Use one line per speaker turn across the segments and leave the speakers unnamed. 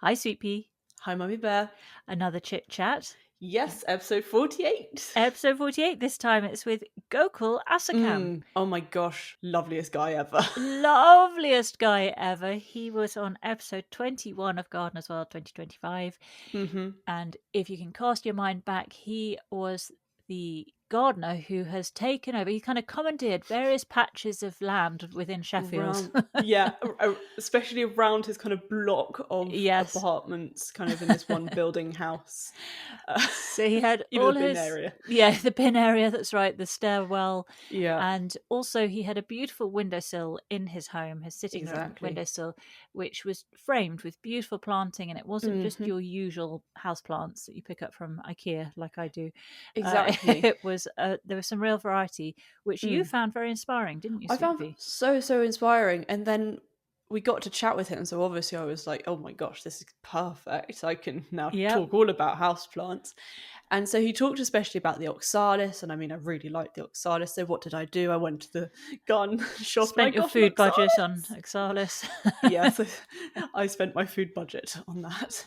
Hi, Sweet Pea.
Hi, Mummy Bear.
Another chit chat.
Yes, episode 48.
Episode 48. This time it's with Gokul Asokan.
Oh my gosh, loveliest guy ever.
Loveliest guy ever. He was on episode 21 of Gardener's World 2025.
hmm
And if you can cast your mind back, he was the gardener who has taken over. He kind of commandeered various patches of land within Sheffield.
Especially around his kind of block of
Yes.
apartments, kind of in this one building house.
So he had
Even
all
the bin
his,
area.
the bin area, that's right, the stairwell.
Yeah,
And also he had a beautiful windowsill in his home, his sitting room
exactly.
windowsill, which was framed with beautiful planting. And it wasn't just
hmm
your usual house plants that you pick up from IKEA, like I do.
Exactly.
It was, there was some real variety, which you found very inspiring, didn't you,
I
Sweet
found
Pea?
so inspiring. And then we got to chat with him. So obviously I was like, oh my gosh, this is perfect. I can now
Yep.
talk all about houseplants. And so he talked especially about the oxalis. And I mean, I really liked the oxalis. So what did I do? I went to the garden shop and I
Spent your
got an
food budget on
oxalis.
Oxalis.
Yes, I spent my food budget on that.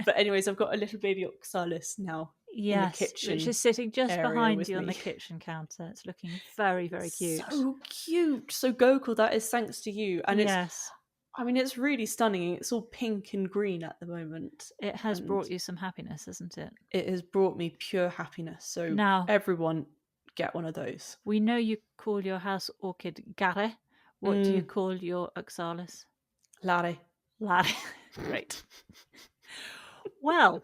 But anyways, I've got a little baby oxalis now in the
Yes, which
kitchen
is sitting just
area
behind
with
you on the
me.
kitchen counter. It's looking very, very cute.
So cute. So Gokul, that is thanks to you. And
Yes,
it's really stunning. It's all pink and green at the moment.
it has
And
brought you some happiness, hasn't it?
it has brought me pure happiness. So
Now,
everyone get one of those.
we know you call your house orchid Gare. What do you call your Oxalis?
Larry.
Larry. Great. Well,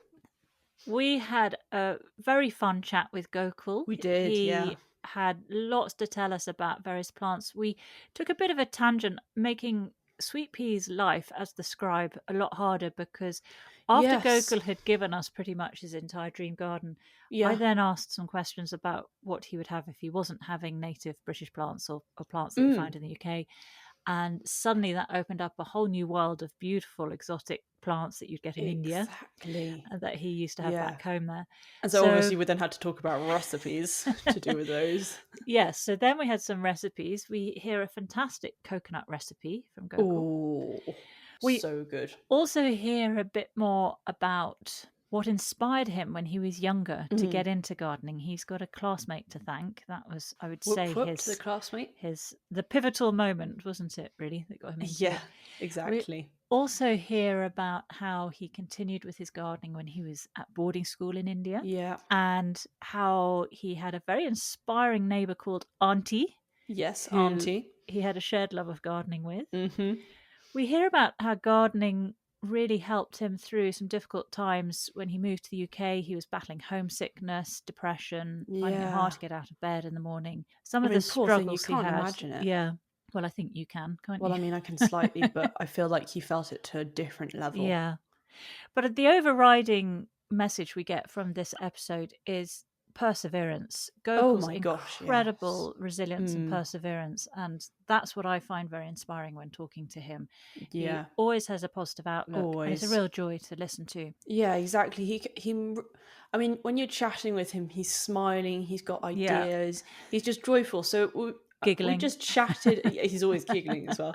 we had a very fun chat with Gokul.
We did, yeah.
He had lots to tell us about various plants. We took a bit of a tangent, making Sweet Pea's life as the scribe a lot harder because after
Yes.
Gokul had given us pretty much his entire dream garden, I
Yeah.
then asked some questions about what he would have if he wasn't having native British plants or plants that we find in the UK. And suddenly that opened up a whole new world of beautiful exotic plants that you'd get in India
Exactly.
that he used to have
Yeah.
back home there.
And so
So,
obviously we then had to talk about recipes to do with those.
yes, so then we had some recipes. We hear a fantastic coconut recipe from Gokul.
Oh,
We
so good.
also hear a bit more about what inspired him when he was younger to get into gardening. He's got a classmate to thank. That was, I would
Whoop
say,
whoop to the classmate.
his the pivotal moment, wasn't it, really, that got him into
Yeah,
it. We
exactly.
also hear about how he continued with his gardening when he was at boarding school in India,
Yeah.
and how he had a very inspiring neighbor called Auntie,
Yes,
who
auntie.
he had a shared love of gardening with.
Mm-hmm.
We hear about how gardening really helped him through some difficult times when he moved to the UK. He was battling homesickness, depression, finding it hard
Yeah.
to get out of bed in the morning. Some
I
of the
mean, poor thing, you
struggles he
can't
had.
imagine it.
Yeah. Well, I think you can, can't
Well,
you?
I mean, I can slightly, but I feel like he felt it to a different level.
Yeah. But the overriding message we get from this episode is perseverance.
Oh
Gokul's
my gosh, yes.
incredible resilience and perseverance. And that's what I find very inspiring when talking to him. He
Yeah,
always has a positive outlook, and it's a
always.
real joy to listen to.
Yeah, exactly. I mean, when you're chatting with him, he's smiling, he's got
Yeah.
ideas, he's just joyful. So we
Giggling.
just chatted. Yeah, he's always giggling as well,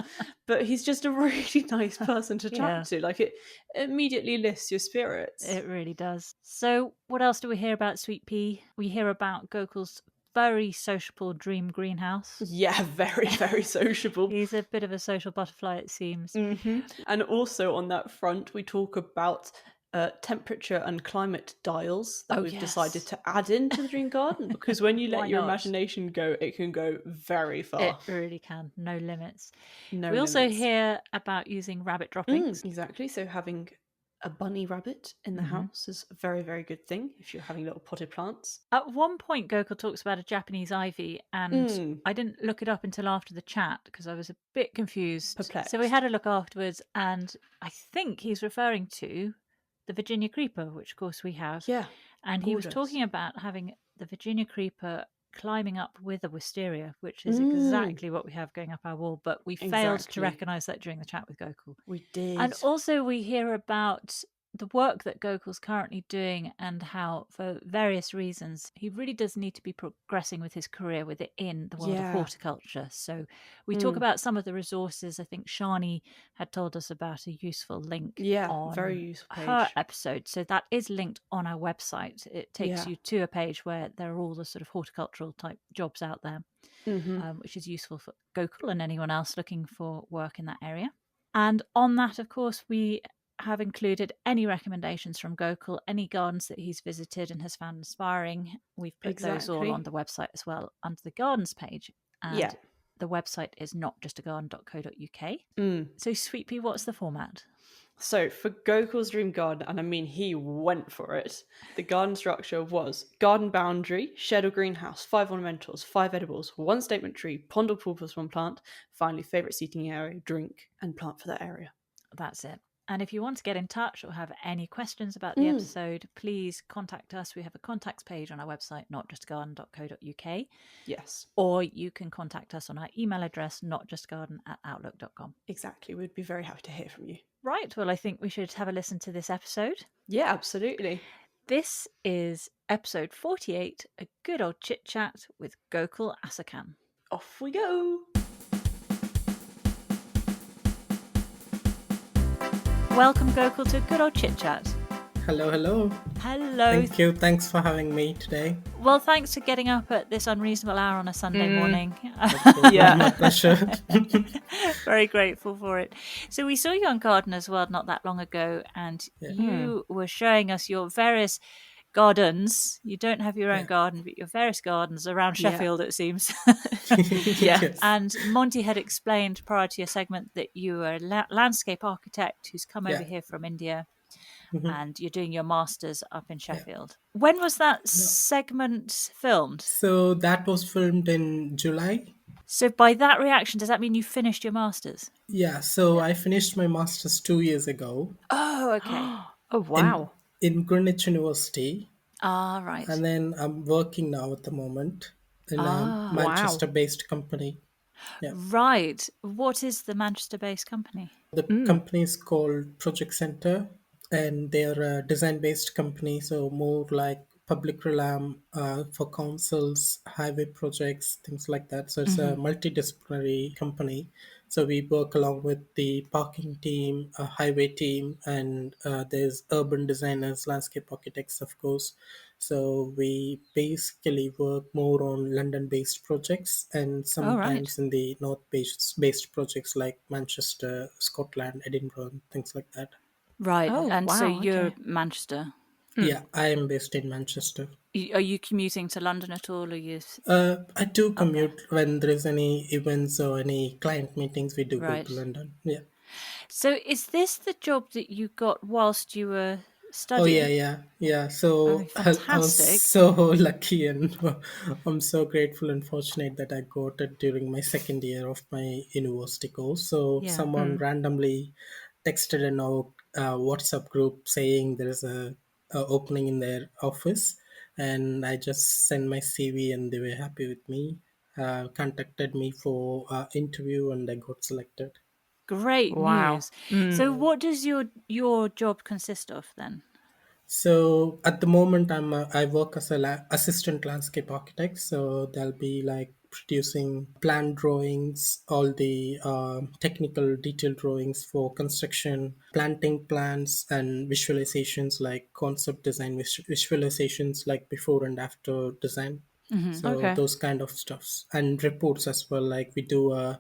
but he's just a really nice person to chat
Yeah,
to. Like it immediately lifts your spirits.
it really does. So, what else do we hear about Sweet Pea? We hear about Gokul's very sociable dream greenhouse.
Yeah, very sociable.
He's a bit of a social butterfly, it seems.
And also on that front, we talk about temperature and climate dials that
Oh,
we've decided
yes.
to add into the dream garden because when you
Why
let your
not?
imagination go, it can go very
It
far.
really can. No limits.
No
We also
limits.
hear about using rabbit droppings.
Exactly. So having a bunny rabbit in the
hmm
house is a very good thing if you're having little potted plants.
At one point, Gokul talks about a Japanese ivy, and I didn't look it up until after the chat because I was a bit confused. So we
Perplexed.
had a look afterwards, and I think he's referring to the Virginia creeper, which of course we have.
Yeah.
And he was
Gorgeous.
talking about having the Virginia creeper climbing up with a wisteria, which is exactly what we have going up our wall, but we failed to
Exactly.
recognise that during the chat with Gokul.
We
And
did.
also we hear about the work that Gokul's currently doing and how, for various reasons, he really does need to be progressing with his career within the world of
Yeah.
horticulture. So we talk about some of the resources. I think Shani had told us about a useful link
Yeah, very
on
useful
her
page.
episode. So that is linked on our website. It takes
Yeah.
you to a page where there are all the sort of horticultural type jobs out there,
Mm-hmm.
which is useful for Gokul and anyone else looking for work in that area. And on that, of course, we have included any recommendations from Gokul, any gardens that he's visited and has found inspiring. We've put those all on
Exactly.
the website as well under the gardens page.
Yeah.
And the website is notjustagarden.co.uk.
Mm.
So, Sweet Pea, what's the format?
So for Gokul's dream garden, and I mean he went for it, the garden structure was garden boundary, shed or greenhouse, 5 ornamentals, 5 edibles, 1 statement tree, pond or pool plus 1 plant, finally favourite seating area, drink, and plant for that area.
That's it. And if you want to get in touch or have any questions about the episode, please contact us. We have a contacts page on our website, notjustgarden.co.uk.
Yes.
Or you can contact us on our email address, notjustgarden@outlook.com.
Exactly. We'd be very happy to hear from you.
Right. Well, I think we should have a listen to this episode.
Yeah, absolutely.
This is episode 48, A Good Old Chit-Chat with Gokul Asokan.
Off we go.
Welcome, Gokul, to Good Old Chit-Chat.
Hello, hello.
Hello.
Thank you. Thanks for having me today.
Well, thanks for getting up at this unreasonable hour on a Sunday morning.
Yeah.
My pleasure.
Very grateful for it. So we saw you on Gardener's World not that long ago, and you were showing us your various gardens. You don't have your own garden, but your various gardens around Sheffield, it seems.
Yes.
And Monty had explained prior to your segment that you are a landscape architect who's come over here from India. And you're doing your master's up in Sheffield. When was that segment filmed?
So that was filmed in July.
So by that reaction, does that mean you finished your master's?
Yeah, so I finished my master's 2 years ago.
Oh, okay.
Oh, wow.
In Greenwich University.
Ah, right.
And then I'm working now at the moment in a Manchester-based company. Yeah.
Right. What is the Manchester-based company?
The company is called Project Center, and they're a design-based company, so more like public realm for councils, highway projects, things like that. So it's a multidisciplinary company. So we work along with the parking team, a highway team, and there's urban designers, landscape architects, of course. So we basically work more on London-based projects and sometimes in the north-based projects like Manchester, Scotland, Edinburgh, things like that.
Right.
Oh,
And so
wow,
you're
okay.
Manchester.
Yeah, I am based in Manchester.
Are you commuting to London at all? Or you?
I do commute when there is any events or any client meetings. We do go
Right.
to London. Yeah.
So is this the job that you got whilst you were
Oh
studying?
yeah. So I was
Fantastic.
so lucky and I'm so grateful and fortunate that I got it during my second year of my university course. So
Yeah.
someone randomly texted in our WhatsApp group saying there is a opening in their office, and I just sent my CV and they were happy with me. Contacted me for interview and I got selected.
Great
Wow.
news. So what does your job consist of then?
So at the moment, I work as a assistant landscape architect. So there'll be like producing plan drawings, all the technical detail drawings for construction, planting plans, and visualizations like concept design visualizations like before and after design. So
Okay.
those kind of stuffs and reports as well. Like we do a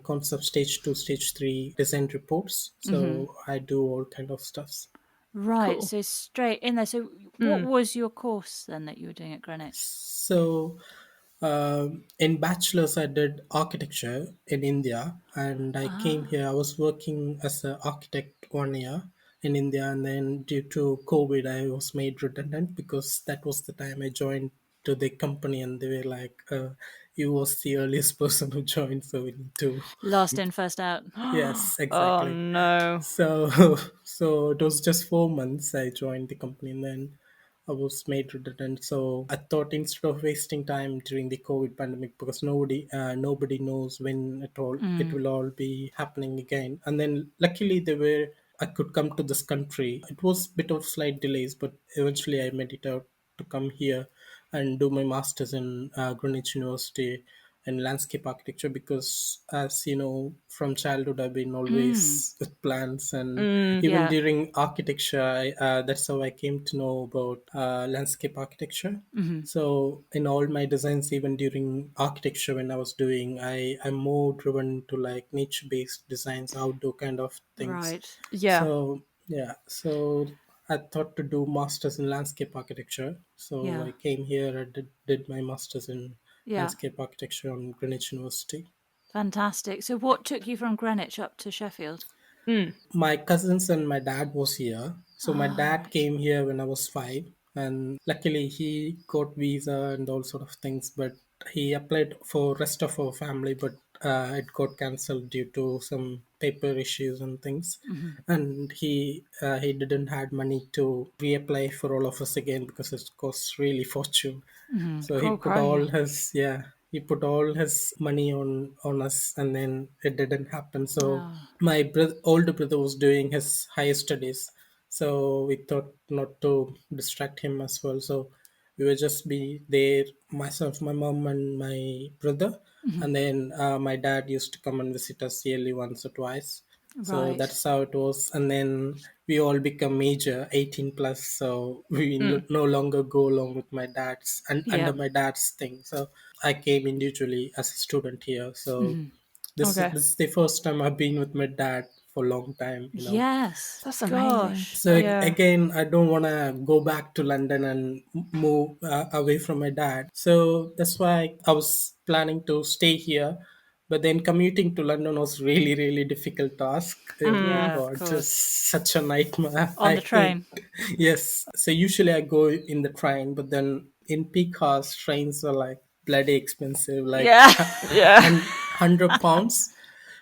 concept stage 2, stage 3 design reports. So I do all kind of stuffs.
Right.
Cool.
So straight in there. So what was your course then that you were doing at Greenwich?
So, in bachelor's, I did architecture in India, and I came here. I was working as an architect 1 year in India, and then due to COVID, I was made redundant because that was the time I joined to the company, and they were like, "You was the earliest person who joined, so we need to."
Last in, first out.
Yes,
Oh,
exactly.
no.
So, so it was just 4 months I joined the company, and then I was made redundant. So I thought instead of wasting time during the COVID pandemic, because nobody knows when it will all be happening again. And then luckily there were I could come to this country. It was a bit of slight delays, but eventually I made it out to come here and do my masters in Greenwich University in landscape architecture, because, as you know, from childhood I've been
Mm,
always with plants, and
Mm.
even
yeah.
during architecture, that's how I came to know about landscape architecture.
Hmm.
So in all my designs, even during architecture, when I was doing, I'm more driven to like nature-based designs, outdoor kind of things.
Right.
Yeah.
So yeah, so I thought to do masters in landscape architecture. So
Yeah.
I came here and did my masters in
Yeah.
landscape architecture on Greenwich University.
Fantastic. So, what took you from Greenwich up to Sheffield?
Mm.
My cousins and my dad was here. So my
Ah,
dad
right.
came here when I was 5, and luckily he got visa and all sort of things. But he applied for rest of our family, but it got cancelled due to some paper issues and things.
Hmm.
And he didn't had money to reapply for all of us again, because it costs really fortune.
Hmm.
So he
Oh,
put all
crikey.
his, yeah, he put all his money on us, and then it didn't happen. So
Oh.
my older brother was doing his higher studies, so we thought not to distract him as well. So we would just be there, myself, my mom, and my brother,
Hmm.
and then my dad used to come and visit us yearly once or twice. So
Right.
that's how it was. And then we all become major 18 plus, so we
Mm.
no longer go along with my dad's and under
Yep.
my dad's thing. So I came individually as a student here. So
Hmm.
Okay.
this is the first time I've been with my dad for a long time, you know.
Yes.
That's amazing.
Gosh.
So
Yeah.
again, I don't want to go back to London and move away from my dad. So that's why I was planning to stay here. But then commuting to London was really, really difficult task. Oh my
Mm.
Yeah, of
God,
course.
just such a nightmare.
On
I
the
hate.
train.
Yes. So usually I go in the train, but then in peak hours, trains are like bloody expensive, like
Yeah.
Yeah.
£100.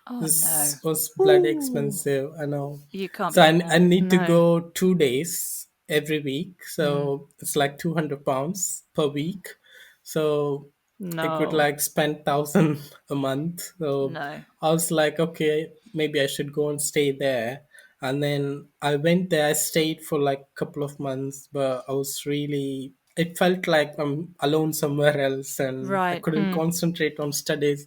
Oh, no.
This was bloody
Ooh.
expensive, I know.
You can't be
So
doing
I
that.
need to
No.
go 2 days every week.
Hmm.
So it's like £200 per week. So I could
No.
like spend 1,000 a month. So
No.
I was like, okay, maybe I should go and stay there. And then I went there. I stayed for like a couple of months, but I was really. It felt like I'm alone somewhere else, and I
Right.
couldn't
Mm.
concentrate on studies.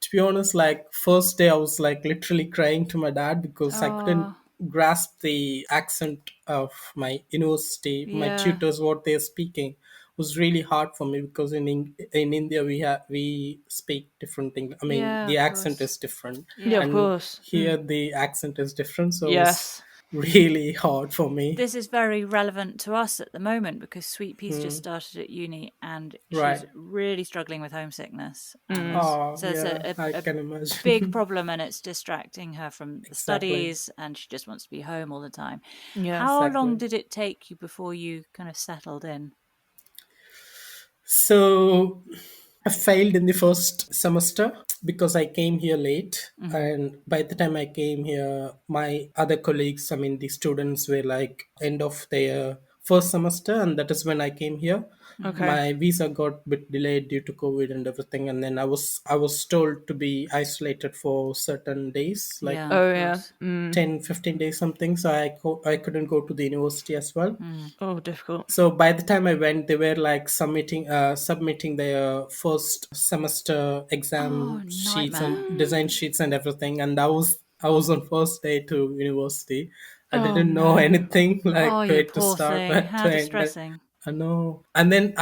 To be honest, like first day I was like literally crying to my dad because I couldn't
Oh,
grasp the accent of my university, my
yeah.
tutors, what they're speaking was really hard for me, because in India we speak different things. I mean,
Yeah,
the
of
accent
course.
is different,
Yeah,
Yeah.
of
and
course.
here
Mm.
the accent is different, so it was
Yes.
really hard for me.
This is very relevant to us at the moment because Sweet Pea's just started at uni and she's
Right.
really struggling with homesickness. And
Mm.
Oh
so it's
yeah, I
a
can
big
imagine.
problem and it's distracting her from the
Exactly.
studies and she just wants to be home all the time.
Yeah.
How long
Exactly.
did it take you before you kind of settled in?
So I failed in the first semester because I came here late.
Hmm.
And by the time I came here, my other colleagues, I mean, the students were like end of their first semester. And that is when I came here.
Hmm.
Okay.
My visa got a bit delayed due to COVID and everything. And then I was told to be isolated for certain days, like
Yeah, of
Oh yeah.
course.
Mm.
10, 15 days, something. So I couldn't go to the university as well.
Mm.
Oh, difficult.
So by the time I went, they were like submitting their first semester
Oh,
exam sheets and
nightmare.
design
Mm.
sheets and everything, and I was on first day to university. I
Oh
didn't know
no.
anything
Oh,
like
you
where to
poor
start,
thing.
where
How
to end.
distressing.
I know. And then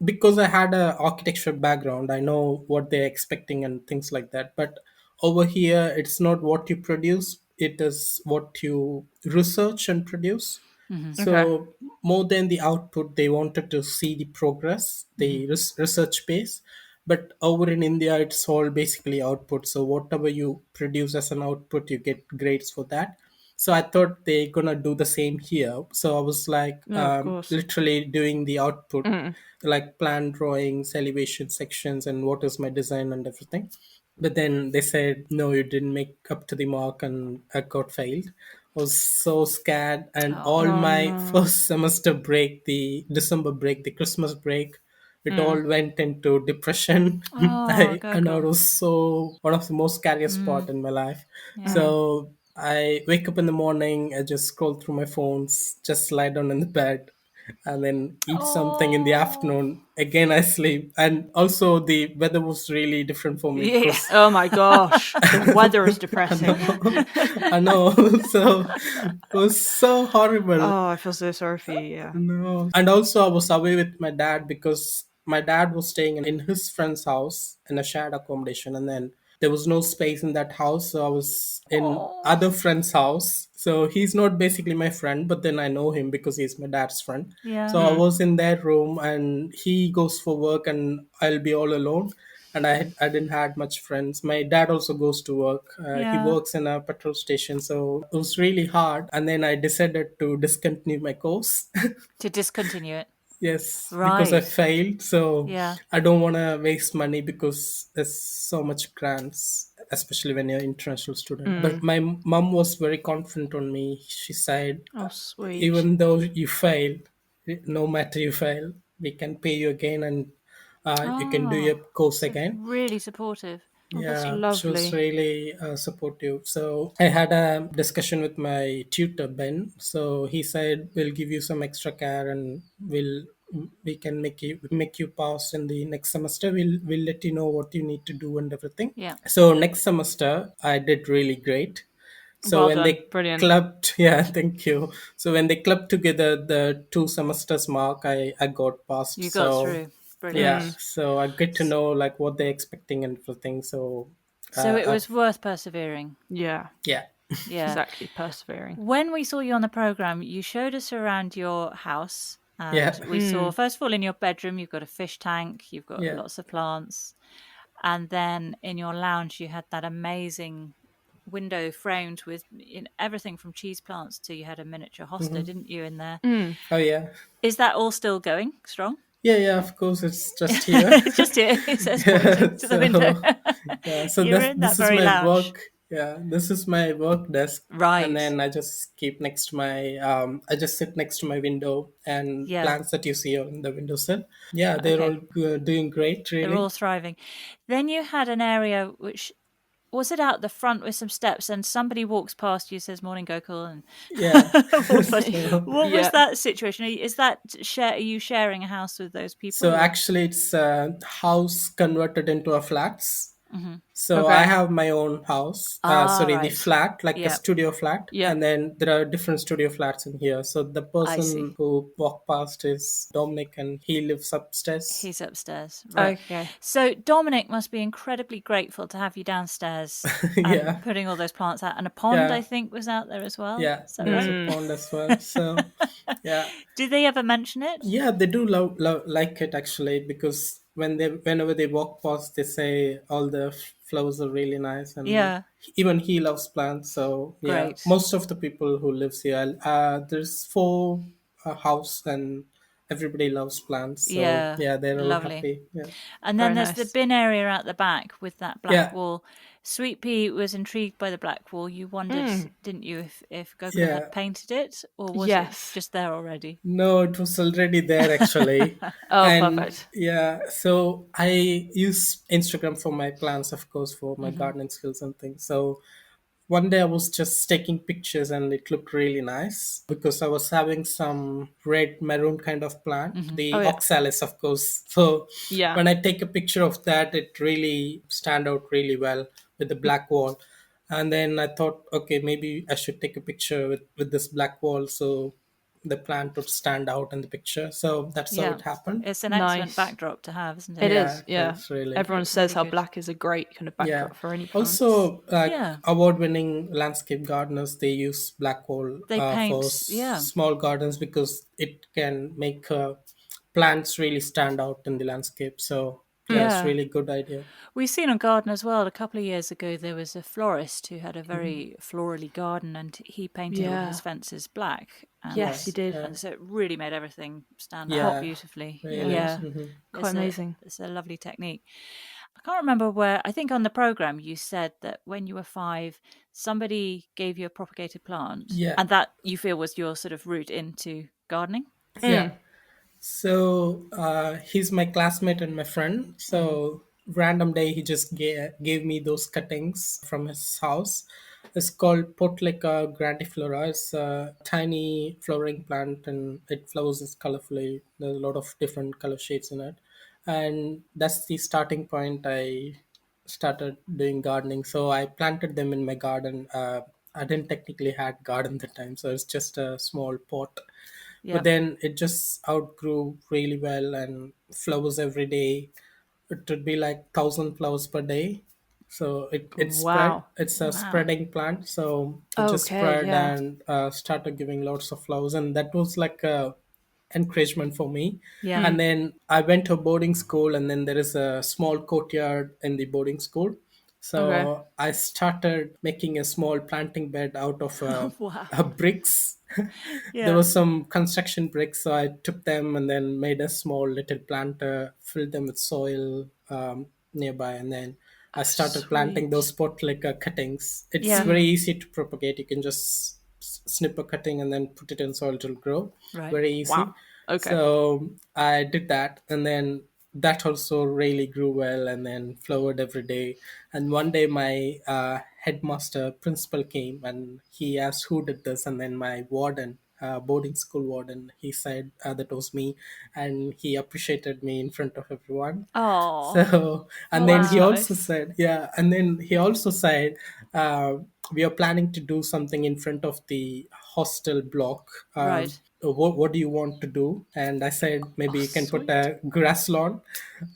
because I had a architecture background, I know what they're expecting and things like that. But over here, it's not what you produce; it is what you research and produce.
Hmm.
Okay.
So more than the output, they wanted to see the progress,
Hmm.
the research base. But over in India, it's all basically output. So whatever you produce as an output, you get grades for that. So I thought they're gonna do the same here. So I was like
No, of course.
literally doing the output,
Mm.
like plan drawings, elevation sections, and what is my design and everything. But then they said, no, you didn't make up to the mark, and I got failed. I was so scared. And
Oh,
all
Oh
my
no.
first semester break, the December break, the Christmas break, it
Mm.
all went into depression.
oh,
And I
Gokul.
was so one of the most scariest
Mm.
part in my life.
Yeah.
Mm.
So I wake up in the morning, I just scroll through my phones, just lie down in the bed, and then eat something in the
Oh,
afternoon. Again, I sleep. And also, the weather was really different for me
yeah.
because
Oh my gosh, the weather is
I
depressing.
know, I know. So it was so horrible.
Oh, I feel so sorry for you. Yeah.
No. And also, I was away with my dad because my dad was staying in his friend's house in a shared accommodation. And then there was no space in that house. So I was in
Oh,
other friend's house. So he's not basically my friend, but then I know him because he's my dad's friend.
yeah,
So I was in their room and he goes for work and I'll be all alone. And I didn't had much friends. My dad also goes to work. He
yeah.
works in a petrol station, so it was really hard. And then I decided to discontinue my course.
To discontinue it.
Yes, because I
Right.
failed. So
Yeah.
I don't want to waste money because there's so much grants, especially when you're an international student. But my mom was very confident on me. She said,
Oh, sweet.
even though you failed, no matter you fail, we can pay you again and you can do
Oh,
your course
so
again.
really supportive.
Oh, that's
Yeah, she was
lovely.
really supportive. So I had a discussion with my tutor Ben. So he said we'll give you some extra care and we can make you pass in the next semester. We'll let you know what you need to do and everything.
Yeah.
So next semester I did really great. So
Well
when
done.
they
Brilliant.
clubbed, yeah, thank you. So when they clubbed together the 2 semesters mark, I got passed.
You got
So
through. Brilliant.
yeah, so I get to know like what they're expecting and everything. So
So it was
I've
worth persevering.
Yeah,
yeah,
Yeah.
exactly. Persevering.
When we saw you on the program, you showed us around your house,
yeah,
and we saw, first of all, in your bedroom, you've got a fish tank, you've got
yeah,
lots of plants, and then in your lounge, you had that amazing window framed with everything from cheese plants to you had a miniature hosta, didn't you, in there?
oh yeah,
Is that all still going strong?
yeah, yeah. Of course, it's just here.
It's just here. It says pointing
Yeah,
to the window.
so yeah, so
You're
this
in that
this is
very
my
lounge.
work. Yeah, this is my work desk, and
Right.
then I just keep next to my I just sit next to my window and
Yeah.
plants that you see on the windowsill. Yeah, they're
Okay.
all doing great,
They're all
really.
thriving. Then you had an area which was it out the front with some steps, and somebody walks past you, says "Morning, Gokul,"
Yeah,
and walks past.
so
What was
Yeah.
that situation? Is that share? Are you sharing a house with those
so
people? Or?
actually, it's a house converted into a flats.
Mm-hmm.
So I
Okay.
have my own house.
Ah,
Sorry, the
right.
flat, like a
Yeah,
studio flat,
Yeah.
and then there are different studio flats in here. So the
I
person
see.
who walked past is Dominic, and he lives upstairs.
He's upstairs, right?
Okay.
So Dominic must be incredibly grateful to have you downstairs and
Yeah,
putting all those plants out, and a pond I
yeah,
think was out there as well.
yeah.
Is that
There's
right?
a pond as well. So yeah,
Did they ever mention it?
yeah, they do love like it actually because whenever they walk past, they say all the flowers are really nice, and
Yeah,
even he loves plants. So yeah,
great.
most of the people who lives here, there's four house, and everybody loves plants. So
Yeah,
yeah, they're all
lovely.
happy. Yeah,
And then
Very
there's the
nice.
bin area at the back with that black
yeah,
wall. Sweet Pea was intrigued by the black wall. You wondered, didn't you, if Gokul
yeah.
had painted it or was it
Yes.
just there already?
No, it was already there actually.
Oh,
And
perfect.
yeah, so I use Instagram for my plants, of course, for my
Hmm.
gardening skills and things. So one day I was just taking pictures and it looked really nice because I was having some red maroon kind of plant,
Hmm.
Oh,
the
yeah.
oxalis, of course. So
Yeah.
when I take a picture of that, it really stand out really well with the black wall. And then I thought, okay, maybe I should take a picture with this black wall so the plant would stand out in the picture. So that's how
Yeah,
it happened.
it's an excellent
Nice.
backdrop to have, isn't
It
it?
Yeah,
is.
it
Yeah.
is really.
Everyone says
Really
how
good.
black is a great kind of
Yeah.
backdrop for any plants.
Also, like
Yeah,
award-winning landscape gardeners, they use black wall
they
for
paint. Yeah,
small gardens because it can make plants really stand out in the landscape. So yeah, it's
yeah.
really good idea.
We've seen on Gardener's World a couple of years ago, there was a florist who had a very florally garden and he painted all his
Yeah.
fences black.
Yeah,
Yes, he did.
yeah,
And so it really made everything stand out
yeah,
Pop.
beautifully.
really.
Yeah.
Yeah,
Hmm.
Quite amazing.
it's a lovely technique. I can't remember where, I think on the program you said that when you were 5, somebody gave you a propagated plant
Yeah,
and that you feel was your sort of route into gardening.
yeah. So he's my classmate and my friend.
Hmm.
So random day he just gave me those cuttings from his house, It's called Potlica grandiflora. It's a tiny flowering plant and it flowers colorfully. There's a lot of different color shades in it. And that's the starting point. I started doing gardening. So I planted them in my garden. I didn't technically had garden at the time, so it's just a small pot. But
Yep.
then it just outgrew really well and flowers every day. It would be like 1,000 flowers per day. So it spread.
Wow.
It's a
Wow.
spreading plant. So it just
Okay,
spread
yeah.
and started giving lots of flowers, and that was like a encouragement for me.
Yeah.
And then I went to boarding school, and then there is a small courtyard in the boarding school.
Okay.
So I started making a small planting bed out of
Wow.
bricks. There
Yeah.
was some construction bricks, so I took them and then made a small little planter, filled them with soil nearby, and then I
Oh,
started planting those
sweet.
spot like cuttings. It's
Yeah.
very easy to propagate. You can just snip a cutting and then put it in soil; it'll grow
Right.
very
Wow.
easy.
Okay.
So I did that, and then that also really grew well and then flowered every day. And one day, my headmaster principal came and he asked who did this, and then my warden. Boarding school warden, he said that was me, and he appreciated me in front of everyone.
Oh.
So, and
Oh,
then
that's
he
Wow.
also
nice.
said, yeah, and then he also said, uh, we are planning to do something in front of the hostel block.
Right.
What do you want to do? And I said, maybe
Oh,
you can put
sweet.
a grass lawn.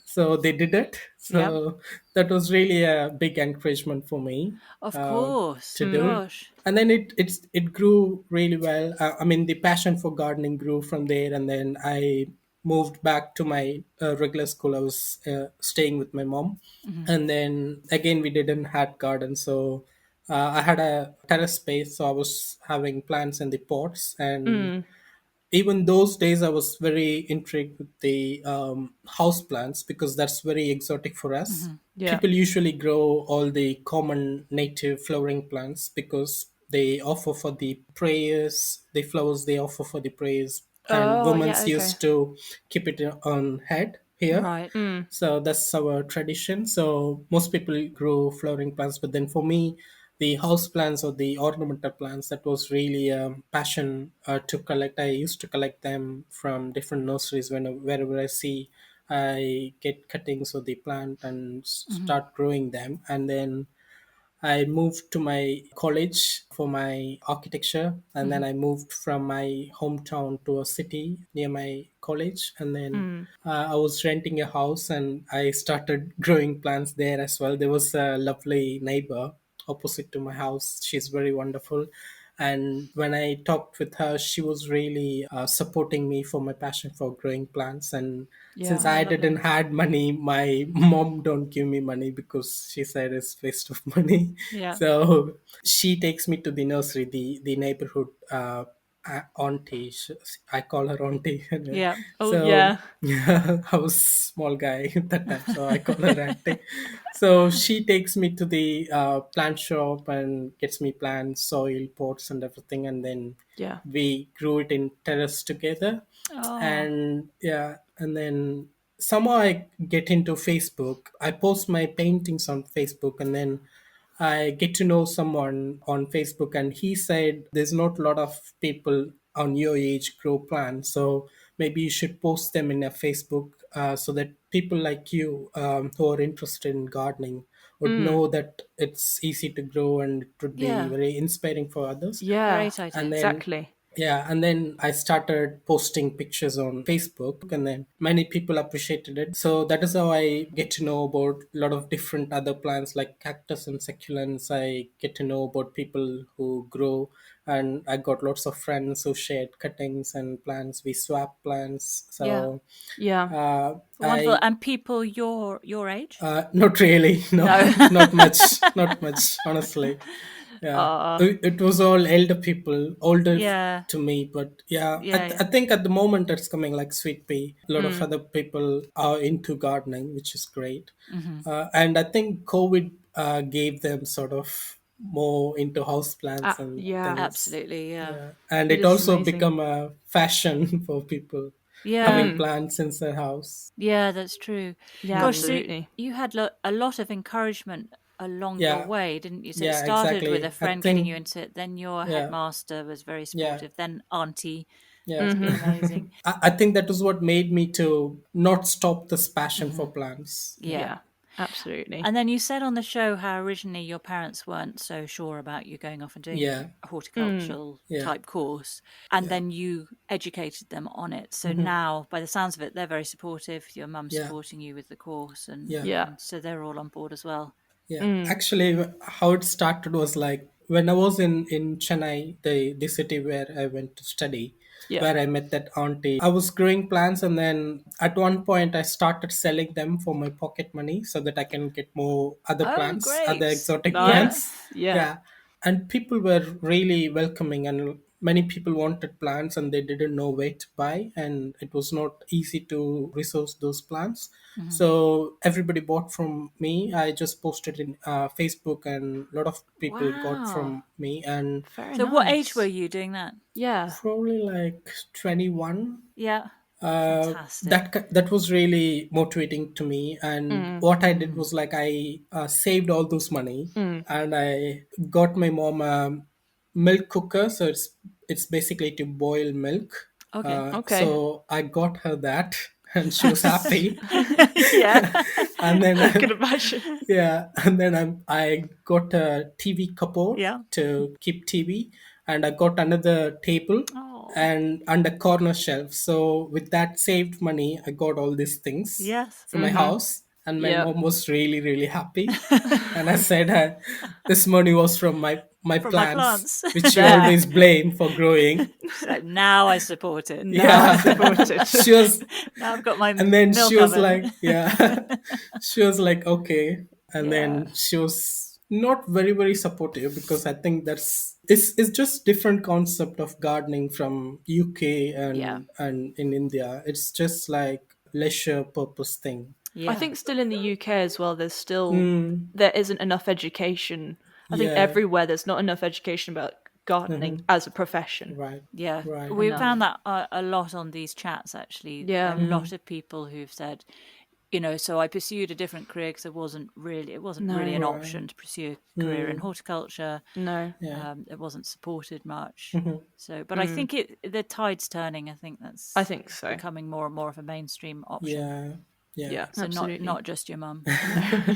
So they did it.
Yep.
So that was really a big encouragement for me
Of
uh,
course.
to do.
Gosh.
And then it grew really well. I mean, the passion for gardening grew from there, and then I moved back to my regular school. I was staying with my mom,
Hmm.
and then again we didn't had garden, so I had a terrace space, so I was having plants in the pots. And
Mm.
even those days I was very intrigued with the house plants because that's very exotic for us.
Hmm.
Yeah.
People usually grow all the common native flowering plants because they offer for the prayers, the flowers they offer for the prayers, and
Oh, yeah,
women's
okay.
used to keep it on head here.
Right.
Mm.
So that's our tradition. So most people grow flowering plants, but then for me, the house plants or the ornamental plants, that was really a passion to collect. I used to collect them from different nurseries. Wherever I see, I get cuttings of the plant and
Hmm.
start growing them. And then I moved to my college for my architecture, and then
Hmm.
I moved from my hometown to a city near my college. And then
Mm.
I was renting a house and I started growing plants there as well. There was a lovely neighbor opposite to my house. She's very wonderful. And when I talked with her, she was really supporting me for my passion for growing plants. And
Yeah.
since
Oh,
I
lovely.
didn't had money, my mom don't give me money because she said it's waste of money.
Yeah.
So she takes me to the nursery, the neighborhood auntie. I call her auntie.
Yeah.
Oh,
So
yeah.
I was small guy at that time, so I call her auntie. So she takes me to the plant shop and gets me plants, soil, pots, and everything, and then
Yeah.
we grew it in terrace together.
Oh.
And yeah, and then somehow I get into Facebook. I post my paintings on Facebook, and then I get to know someone on Facebook, and he said there's not a lot of people on your age grow plants, so maybe you should post them in a Facebook so that people like you who are interested in gardening would
Mm.
know that it's easy to grow and it would be
Yeah.
very inspiring for others.
Yeah.
Great idea.
And then
Exactly.
yeah, and then I started posting pictures on Facebook, and then many people appreciated it. So that is how I get to know about a lot of different other plants like cactus and succulents. I get to know about people who grow, and I got lots of friends who shared cuttings and plants. We swap plants.
Yeah.
So
Yeah.
Wonderful.
I
And people your age?
not really, no,
No.
not much, not much, honestly. Yeah,
Uh,
it was all elder people, older
Yeah.
to me, but yeah,
Yeah.
I
Yeah.
think at the moment it's coming like sweet pea. A lot of
mm.
other people are into gardening, which is great.
Hmm.
And I think COVID gave them sort of more into house plants and
Yeah.
things.
Absolutely. Yeah.
Yeah, and
It
it
is
also
amazing.
become a fashion for people
Yeah.
having
Mm.
plants in their house.
Yeah. That's true.
Yeah,
Gosh. So
absolutely.
you had a lot of encouragement along your
Yeah,
way, didn't you? So it
yeah,
started with a
exactly. I
friend getting you
think,
into it, then your
yeah,
headmaster was very
yeah,
supportive, then auntie
yeah.
has been
Mhm.
amazing.
I think that was what made me to not stop this passion
Hmm.
for plants. Yeah,
Yeah.
Yeah, absolutely.
And then you said on the show how originally your parents weren't so sure about you going off and doing
yeah,
a
Mm.
horticultural
yeah,
type course, and
yeah,
then you educated them on it. So now, by the sounds of it, they're very supportive. Your mum's
yeah,
supporting you with the course, and
yeah.
Yeah.
and so they're all on board as well.
Yeah,
Mm.
actually, how it started was like when I was in Chennai, the city where I went to study,
Yeah.
where I met that auntie. I was growing plants, and then at one point, I started selling them for my pocket money so that I can get more other
Oh,
plants, other
great!
exotic
Yeah.
plants.
Nice. Yeah.
Yeah, and people were really welcoming, and many people wanted plants, and they didn't know where to buy, and it was not easy to resource those plants.
Hmm.
So everybody bought from me. I just posted in Facebook, and a lot of people got
Wow.
from me. And
Very
So, what age were
nice.
you doing that?
Yeah.
probably like 21.
Yeah,
uh,
fantastic.
that was really motivating to me. And
Mm.
what I did
Mm.
was like I saved all those money,
Mm.
and I got my mom a milk cooker. So it's basically to boil milk.
Okay.
Okay.
So I got her that, and she was happy.
Yeah.
And then
I can imagine.
yeah, and then I got a TV cupboard
Yeah.
to keep TV, and I got another table
Oh,
and a corner shelf. So with that saved money, I got all these things
yes.
for my
Mm-hmm.
house, and my
Yep.
mom was really really happy. And I said, "This money was from my
From my
plants,
plants.
which you
There.
always blame for growing."
She's like, now I support it.
Now
Yeah,
supported.
she was.
Now I've got my
And then she
milk
was
oven.
like, yeah, she was like, okay. And
Yeah.
then she was not very, very supportive, because I think it's just different concept of gardening from UK
Yeah.
and in India. It's just like leisure purpose thing.
I
Yeah.
think still in the UK as well,
Mm,
there isn't enough education. I think
yeah,
everywhere there's not enough education about gardening as a profession.
right,
Yeah.
right.
We found
Enough.
that a lot on these chats, actually. A
Yeah.
lot of people who've said, so I pursued a different career because it wasn't really
No.
an
Right.
option to pursue a career in horticulture.
No.
Yeah.
It wasn't supported much. So, but I
Mm.
think the tide's turning. I think
I
that's
think so.
becoming more and more of a mainstream option.
Yeah. Yeah.
Yeah,
So not
absolutely.
just your mum.
No.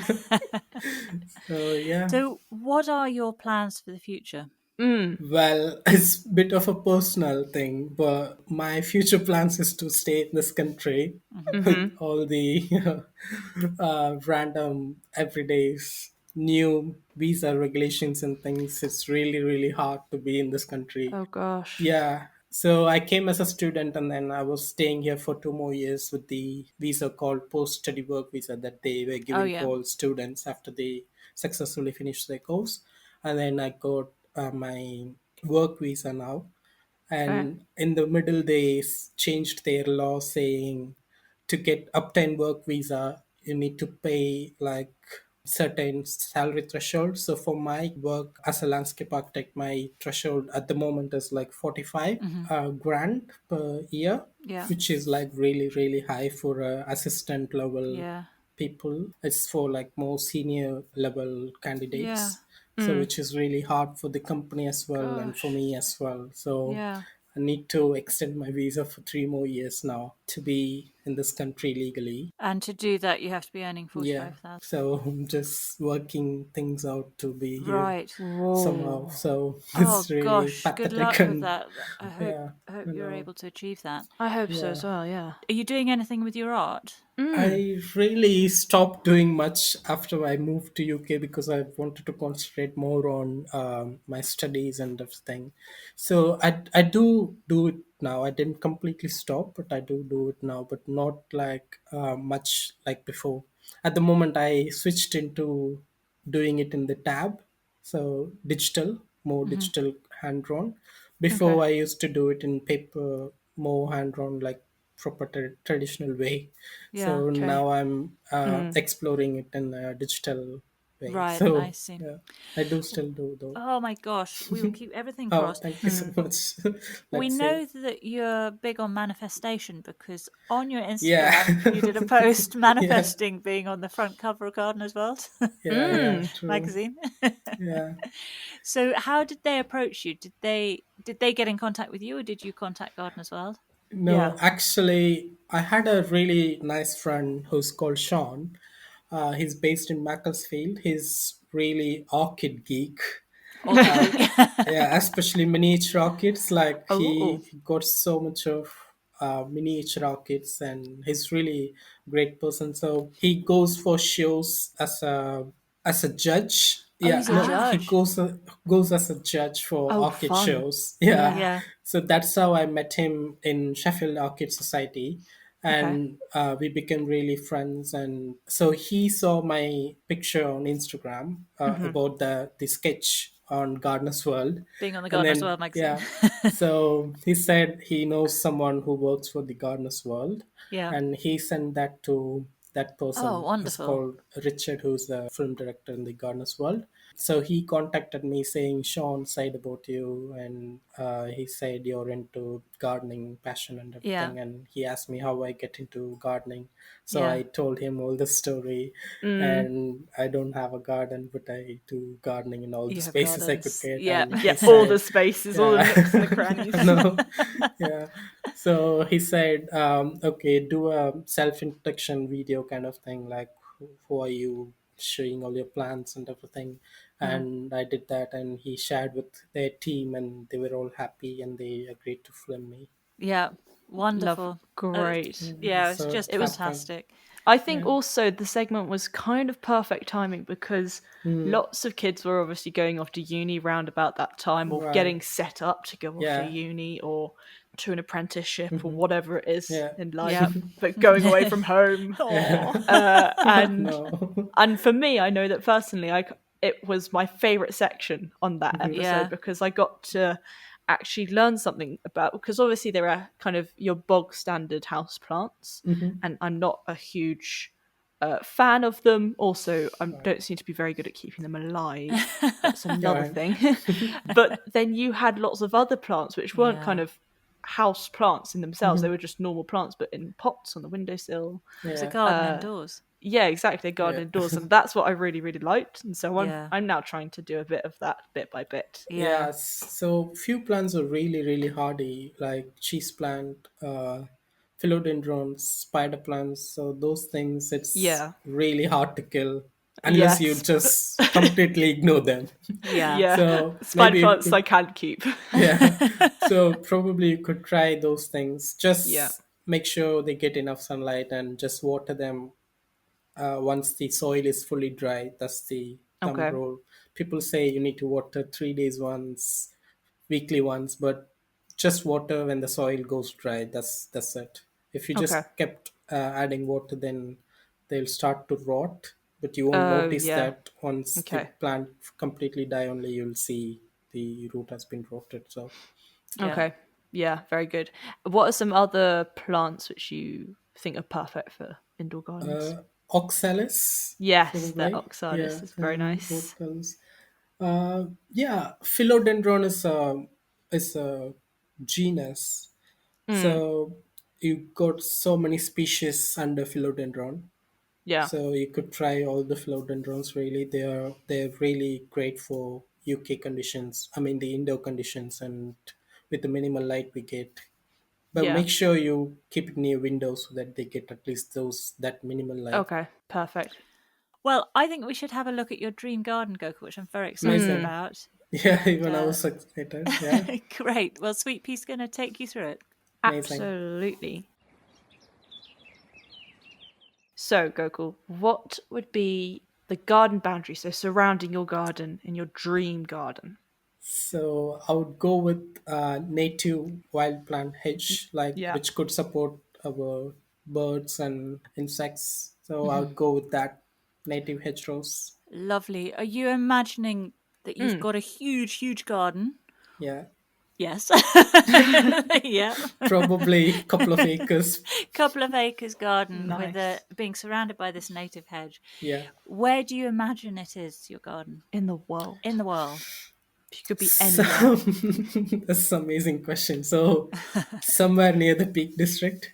So yeah.
So what are your plans for the future?
Mm.
Well, it's a bit of a personal thing, but my future plans is to stay in this country with
Mm-hmm.
all the random everyday's new visa regulations and things. It's really, really hard to be in this country.
Oh gosh.
Yeah. So I came as a student, and then I was staying here for 2 more years with the visa called post study work visa that they were
Oh
giving to
yeah.
all students after they successfully finish their course. And then I got my work visa now.
Okay.
And in the middle, they changed their law saying to get obtain work visa, you need to pay like certain salary threshold. So for my work as a landscape architect, my threshold at the moment is like 45
Hmm.
grand per year,
Yeah.
which is like really really high for assistant level
Yeah.
people. It's for like more senior level
Yeah.
candidates. So
Mm.
which is really hard for the company as well and for
Gosh.
me as well. So
Yeah.
I need to extend my visa for 3 more years now to be in this country legally.
And to do that, you have to be earning
Yeah.
45,000.
So I'm just working things out to be here
Right.
somehow.
Whoa.
So
Oh
it's really
gosh. Good
pathetic
luck with
and
that. I hope
yeah,
I hope
I
you're
know.
able to achieve that.
I hope so
Yeah.
as well, yeah.
Are you doing anything with your art?
Mm.
I really stopped doing much after I moved to UK because I wanted to concentrate more on my studies and everything. So I do it now. I didn't completely stop, but I do it now, but not like much like before. At the moment, I switched into doing it in the tab, so digital, more
Hmm.
digital hand drawn.
Okay.
Before I used to do it in paper, more hand drawn, like proper traditional way.
Yeah.
So
Okay.
now I'm
Mm.
exploring it in digital. way.
Right, I
So
see.
yeah, I do still do though.
Oh my gosh, we will keep everything
Oh,
crossed.
thank you so much.
We
Let's see.
know that you're big on manifestation because on your
Yeah.
Instagram you did a post
Yeah.
manifesting being on the front cover of Gardener's World
Yeah. Yeah.
Mm.
True.
magazine.
Yeah.
So how did they approach you? Did they get in contact with you or did you contact Gardener's World?
Yeah.
No, actually, I had a really nice friend who's called Sean. He's based in Macclesfield. He's really orchid geek.
Orchid geek.
Yeah, especially miniature orchids. Like
Oh.
he got so much of miniature orchids, and he's really great person. So he goes for shows as a judge.
Oh,
Yeah,
he's a
no, he
judge.
goes as a judge for
Oh,
orchid
fun.
shows. Yeah,
Yeah.
Yeah.
so that's how I met him in Sheffield Orchid Society,
Okay.
and we became really friends. And so he saw my picture on Instagram
Mm-hmm.
about the sketch on Gardener's World,
Being on the
and
Gardener's
then
World magazine.
yeah, so he said he knows someone who works for the Gardener's World,
Yeah.
and he sent that to that
Oh,
person who's
wonderful.
called Richard, who's the film director in the Gardener's World. So he contacted me saying, Sean said about you, and he said you're into gardening, passion, and
Yeah.
everything. And he asked me how I get into gardening. So
Yeah.
I told him all the story,
Mm.
and I don't have a garden, but I do gardening in all the
You have
spaces I could
gardens.
get.
Yeah.
And
Yeah.
he
All the
said,
spaces, all the
yeah,
nooks and the crannies.
no, yeah. So he said, okay, do a self-introduction video kind of thing, like who are you, showing all your plants and everything.
Mm.
And I did that, and he shared with their team, and they were all happy, and they agreed to film me.
Yeah.
Love.
Wonderful.
Great.
Yeah, it's
So
just
It was.
that one,
fantastic.
I think
yeah.
also the segment was kind of perfect timing because
Mm,
lots of kids were obviously going off to uni round about that time or
right.
getting set up to go off to
Yeah.
uni or to an apprenticeship or whatever it is
Yeah.
in
Yeah.
life, but going away from home.
Oh.
And
No.
for me, I know that personally, it was my favorite section on that episode
Yeah.
because I got to actually learn something about because obviously there are kind of your bog standard house plants, and I'm not a huge fan of them. Also, I don't seem to be very good at keeping them alive. That's another
Right.
thing. But then you had lots of other plants which weren't kind
Yeah.
of house plants in themselves. They were just normal plants, but in pots on the windowsill.
It was a
Yeah.
garden indoors.
Yeah, exactly. Garden
Yeah.
indoors, and that's what I really, really liked. And so
Yeah.
I'm now trying to do a bit of that, bit by bit.
Yeah.
Yeah, so few plants are really, really hardy, like cheese plant, philodendrons, spider plants. So those things, it's
Yeah.
really hard to kill unless you
Yes.
just completely ignore them.
Yeah.
Yeah.
So
Spider
maybe you
plants I
could,
can't keep.
yeah. So probably you could try those things.
Yeah.
Just make sure they get enough sunlight and just water them once the soil is fully dry. That's the thumb
Okay.
rule. People say you need to water 3 days once, weekly once, but just water when the soil goes dry. That's it. If you
Okay.
just kept adding water, then they'll start to rot. But you won't
Oh,
notice
yeah.
that once the
Okay.
plant completely die. Only you'll see the root has been rotted. So
Yeah.
Okay. Yeah, very good. What are some other plants which you think are perfect for indoor gardens?
oxalis,
Yes, the
probably.
oxalis
Yeah,
is very
and what
nice.
else? Yeah, philodendron is a genus.
Mm,
So you got so many species under philodendron.
yeah.
So you could try all the philodendrons. Really, they're really great for UK conditions. I mean the indoor conditions, and with the minimal light we get. But
Yeah.
make sure you keep it near windows so that they get at least those that minimal light.
Okay. Perfect.
Well, I think we should have a look at your dream garden, Gokul, which I'm very excited
Amazing.
about.
Yeah,
And
even I was excited. Yeah,
great. Well, Sweet Pea's going to take you through it.
amazing.
Absolutely. So, Gokul, what would be the garden boundary, so surrounding your garden in your dream garden?
So I would go with native wild plant hedge, like
Yeah.
which could support our birds and insects. So I would go with that native hedgerows.
Lovely. Are you imagining that you've got a huge, huge garden?
Yeah.
Yes. Yeah.
Probably a couple of acres.
Couple of acres garden with
Nice.
being surrounded by this native hedge.
Yeah.
Where do you imagine it is, your garden?
In the world.
In the world.
If you could be
So,
anywhere.
that's an amazing question. So, somewhere near the Peak District.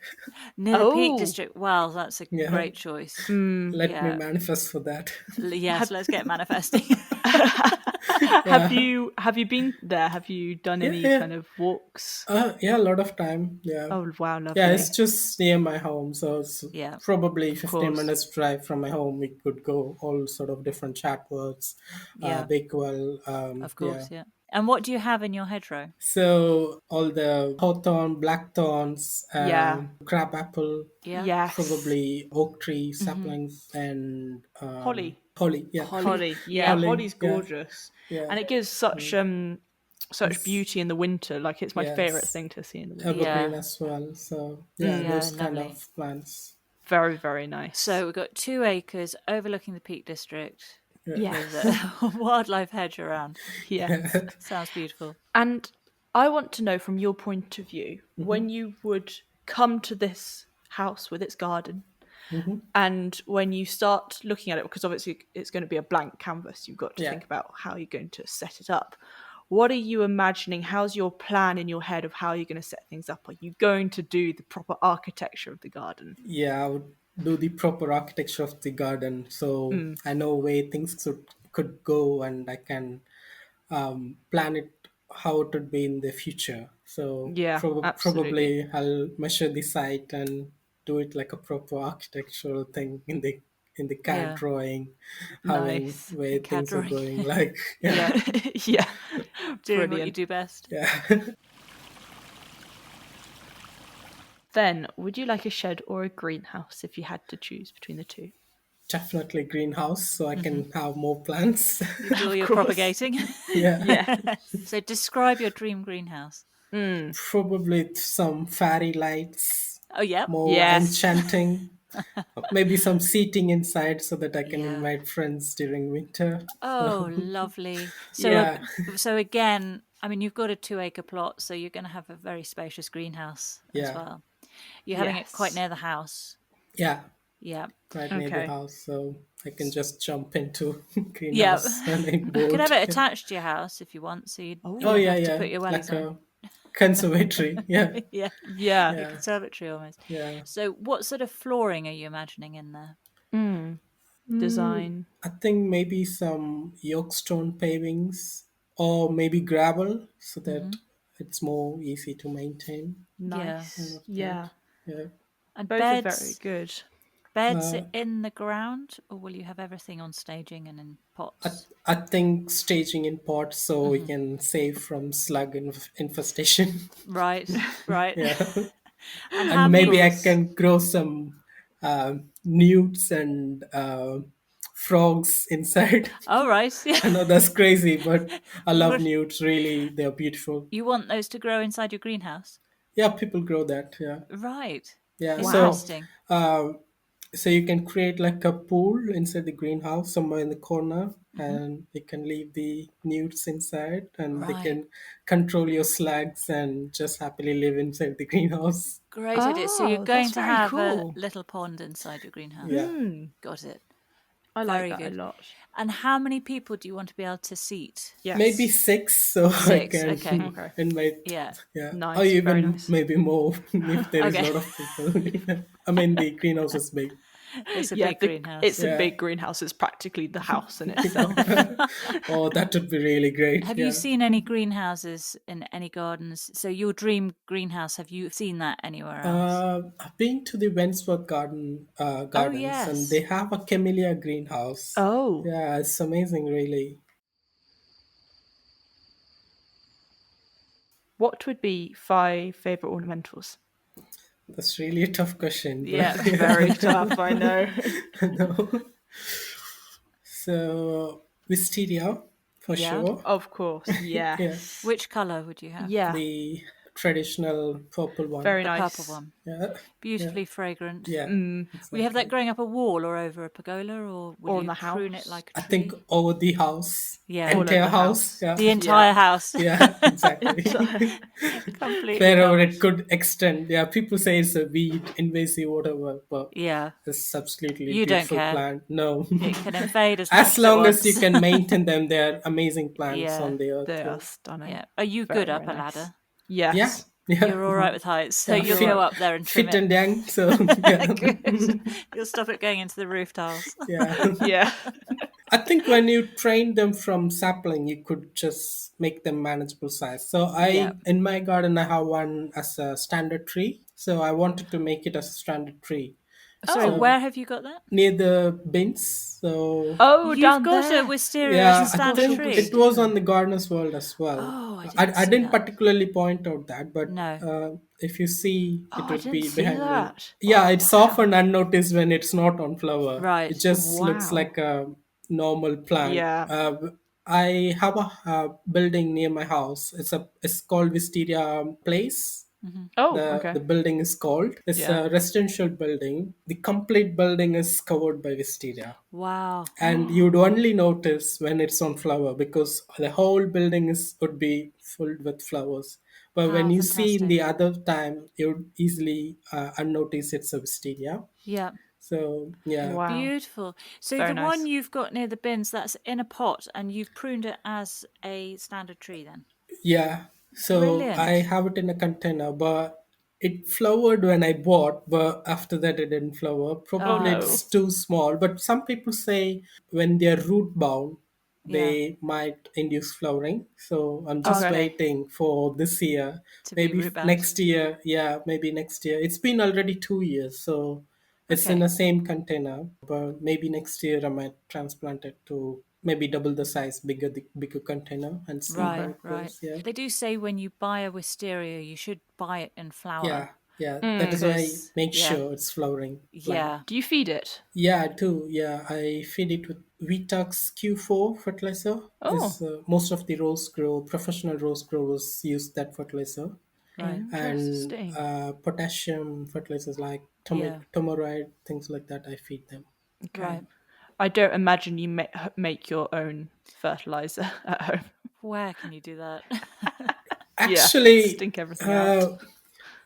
Near the Peak District. Well, that's a
Yeah.
great choice.
Let me
Yeah.
manifest for that.
Yes, let's get manifesting.
Have you been there? Have you done
Yeah,
any
yeah.
kind of walks?
Yeah, a lot of time. Yeah.
Oh wow, lovely.
Yeah, it's just near my home, so it's
Yeah.
probably 15
course.
minutes drive from my home. We could go all sort of different chatwords,
Yeah.
Bakewell.
Of course, yeah. And what do you have in your hedgerow?
So all the hawthorn, blackthorns,
Yeah.
crabapple,
Yeah.
Yes.
probably oak tree saplings, and
Holly.
Holly, yeah,
Holly. Yeah,
Holly,
Holly's
yeah,
gorgeous.
yeah.
And it gives such beauty in the winter. Like it's my favorite
Yes.
thing to see in the winter.
Evergreen
Yeah.
as well. So yeah,
Yeah,
those kind
lovely.
of plants.
Very, very nice.
So we've got 2 acres overlooking the Peak District
yes.
with a wildlife hedge around.
Yes.
Sounds beautiful.
And I want to know from your point of view, when you would come to this house with its garden, and when you start looking at it, because obviously it's going to be a blank canvas, you've got to think about how you're going to set it up. What are you imagining? How's your plan in your head of how you're going to set things up? Are you going to do the proper architecture of the garden?
Yeah, I would do the proper architecture of the garden, so I know where things could go, and I can plan it how it would be in the future. So
Yeah, absolutely.
probably I'll measure the site and do it like a proper architectural thing in the CAD
Yeah.
drawing, having
Nice.
where
CAD
things are
drawing.
going. Like
Yeah.
Yeah.
Doing what you
Brilliant.
do best.
yeah.
Then, would you like a shed or a greenhouse if you had to choose between the two?
Definitely greenhouse, so I can have more plants.
You do all your
course.
propagating.
Yeah.
Yeah.
So describe your dream greenhouse.
Probably some fairy lights,
Oh, yeah.
more
Yes.
enchanting. Maybe some seating inside so that I can
Yeah.
invite friends during winter.
Oh, lovely. So,
Yeah.
so again, I mean, you've got a 2-acre plot, so you're going to have a very spacious greenhouse as
Yeah.
well. You're having it quite
Yes.
near the house.
Yeah,
Yeah.
right near the
Okay.
house, so I can just jump into
Yeah.
greenhouse and then
You
board.
could have it attached to your house if you want, so you don't
Oh yeah,
have
yeah,
to put your wellies
like
on.
a conservatory. Yeah,
Yeah.
Yeah.
yeah,
Conservatory almost.
yeah.
So, what sort of flooring are you imagining in there?
Design.
I think maybe some yolkstone pavings or maybe gravel so that it's more easy to maintain.
Nice. Yeah.
Yeah.
And
Both are very good.
beds in the ground, or will you have everything on staging and in pots?
I think staging in pots so we can save from slug infestation.
Right, right.
Yeah.
And how
And
many?
maybe I can grow some newts and frogs inside.
Oh, right.
I know that's crazy, but I love
What-
newts. Really, they're beautiful.
You want those to grow inside your greenhouse?
Yeah, people grow that. Yeah,
Right.
yeah.
Interesting.
So you can create like a pool inside the greenhouse somewhere in the corner, and you can leave the newts inside, and they
Right.
can control your slugs and just happily live inside the greenhouse.
Great idea. So you're
Oh,
going
that's
to
very
have
cool.
a little pond inside your greenhouse.
Yeah.
Got it.
I like
Very
that
good.
a lot.
And how many people do you want to be able to seat?
Yes.
Maybe 6, so I
6,
can
okay.
invite.
Yeah.
Yeah,
Nice,
or
very
even
nice.
maybe more if there is
Okay.
a lot of people. I mean, the greenhouse is big.
It's a
Yeah,
big greenhouse.
it's a
Yeah.
big greenhouse. It's practically the house in itself.
Oh, that would be really great.
Have
yeah.
you seen any greenhouses in any gardens? So your dream greenhouse, have you seen that anywhere else?
I've been to the Wentworth gardens,
Oh, yes.
and they have a camellia greenhouse.
Oh.
Yeah, it's amazing, really.
What would be 5 favorite ornamentals?
That's really a tough question. but-
Yeah.
Very tough, I know.
No. So, wisteria, for
Yeah.
sure.
Of course, yes.
Which colour would you have?
Yeah.
The traditional purple one.
Very
The
nice.
purple one.
Yeah,
Beautifully fragrant.
yeah,
Will you have that
exactly.
growing up a wall or over a pergola, or will
Or in
you
the
prune it
house.
like a
I
tree?
think over the house,
Yeah.
All over
entire
the
house.
house.
Yeah,
The entire house.
yeah, exactly.
Completely
Wherever
covered.
it could extend. Yeah, people say it's a weed, invasive, whatever, but
Yeah.
it's absolutely
You don't
beautiful
care.
plant. No,
It can invade as
as
much as it
long as you
wants.
can maintain them, they're amazing plants
Yeah.
on the earth.
They
Yeah,
are stunning.
Yeah. Are you
Very,
good up
very
a
nice.
ladder?
yeah,
Yes.
yeah.
You're all right with heights, so
Yeah,
you'll
fit,
go up there and trim
fit
it.
and young. So yeah,
Good. You'll stop it going into the roof tiles.
yeah.
Yeah.
I think when you train them from sapling, you could just make them manageable size. So
Yeah.
in my garden, I have one as a standard tree. So I wanted to make it as a standard tree.
Sorry,
Oh.
where have you got that?
Near the bins. So
Oh,
You've
down
got a
there.
wisteria as a
yeah, I
standard
think
tree.
it was on the gardener's world as well.
Oh, I didn't
I
see
didn't
that.
particularly point out that, but
No.
if you see,
Oh,
it
I
would
didn't
be
see
behind me.
that.
Yeah,
Oh,
it's
wow.
often unnoticed when it's not on flower. It
Right.
just looks
Wow.
like a normal plant.
Yeah.
I have a building near my house. It's called Wisteria Place.
Oh,
The
okay.
building is called. It's
Yeah.
a residential building. The complete building is covered by wisteria,
Wow.
and you'd only notice when it's on flower because the whole building is would be filled with flowers. But when
How
you see in
fantastic.
the other time, you'd easily unnotice it's a wisteria.
Yeah.
So yeah,
Wow.
Beautiful. So
Very
the one
nice.
you've got near the bins, that's in a pot and you've pruned it as a standard tree then?
yeah. So I
Brilliant.
have it in a container, but it flowered when I bought, but after that it didn't flower.
Oh,
Probably
no.
it's too small. But some people say when they're root bound,
Yeah.
they might induce flowering. So I'm just
Okay.
waiting for this year.
To be
Maybe
root bound.
next year. Yeah, maybe next year. It's been already 2 years, so it's in
Okay.
the same container. But maybe next year I might transplant it to maybe double the size, bigger container, and see how
Right,
it
right.
goes. Yeah.
They do say when you buy a wisteria, you should buy it in flower.
Yeah, yeah. That is why I
Because,
make
yeah,
sure it's flowering plant.
yeah.
Do you feed it?
Yeah, I do. Yeah, I feed it with Vitax Q4 fertilizer.
Oh,
Is most of the professional rose growers use that fertilizer,
Right.
and
interesting.
potassium fertilizers like
Yeah.
tomoride, things like that. I feed them.
Okay.
Right.
I don't imagine you make your own fertilizer at home.
Where can you do that?
Actually,
stink everything out.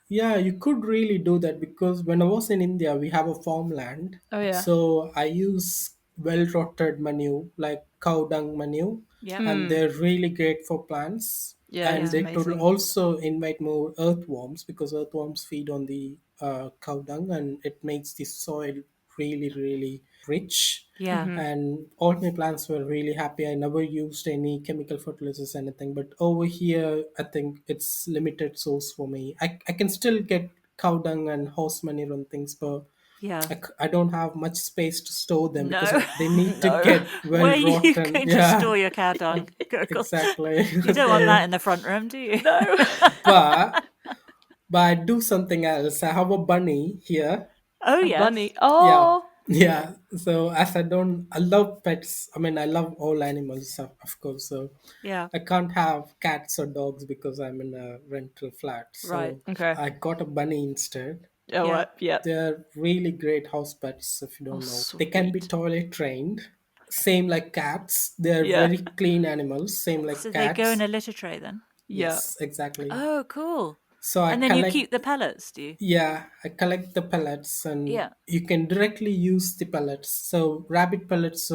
yeah, you could really do that because when I was in India, we have a farmland.
Oh yeah.
So I use well rotted manure, like cow dung manure,
Yeah.
and they're really great for plants.
Yeah,
And
it's
Yeah.
it will
amazing.
also invite more earthworms because earthworms feed on the cow dung, and it makes the soil really, really rich.
Yeah.
And all my plants were really happy. I never used any chemical fertilizers, anything. But over here, I think it's limited source for me. I can still get cow dung and horse manure and things, but
Yeah.
I don't have much space to store them because
No.
they need to
No.
get well
Where are you
rotten.
going to
Yeah,
store your cow dung, Gokul?
exactly.
You don't want that in the front room, do you?
No.
but but I do something else. I have a bunny here.
Oh,
A
yes.
bunny.
Yeah,
Oh.
yeah. So as I love pets. I mean, I love all animals, of course. So
Yeah.
I can't have cats or dogs because I'm in a rental flat.
Right.
So
Okay.
I got a bunny instead.
Oh,
Yeah.
what? Yeah.
They're really great house pets if you
Oh,
don't know. They can be
sweet.
toilet trained. Same like cats. They're
Yeah.
very clean animals. Same like
So they go in
cats.
a litter tray then?
Yeah.
Yes, exactly.
Oh, cool.
So I
And then you
collect.
keep the pellets, do you?
Yeah, I collect the pellets, and
Yeah.
you can directly use the pellets. So rabbit pellets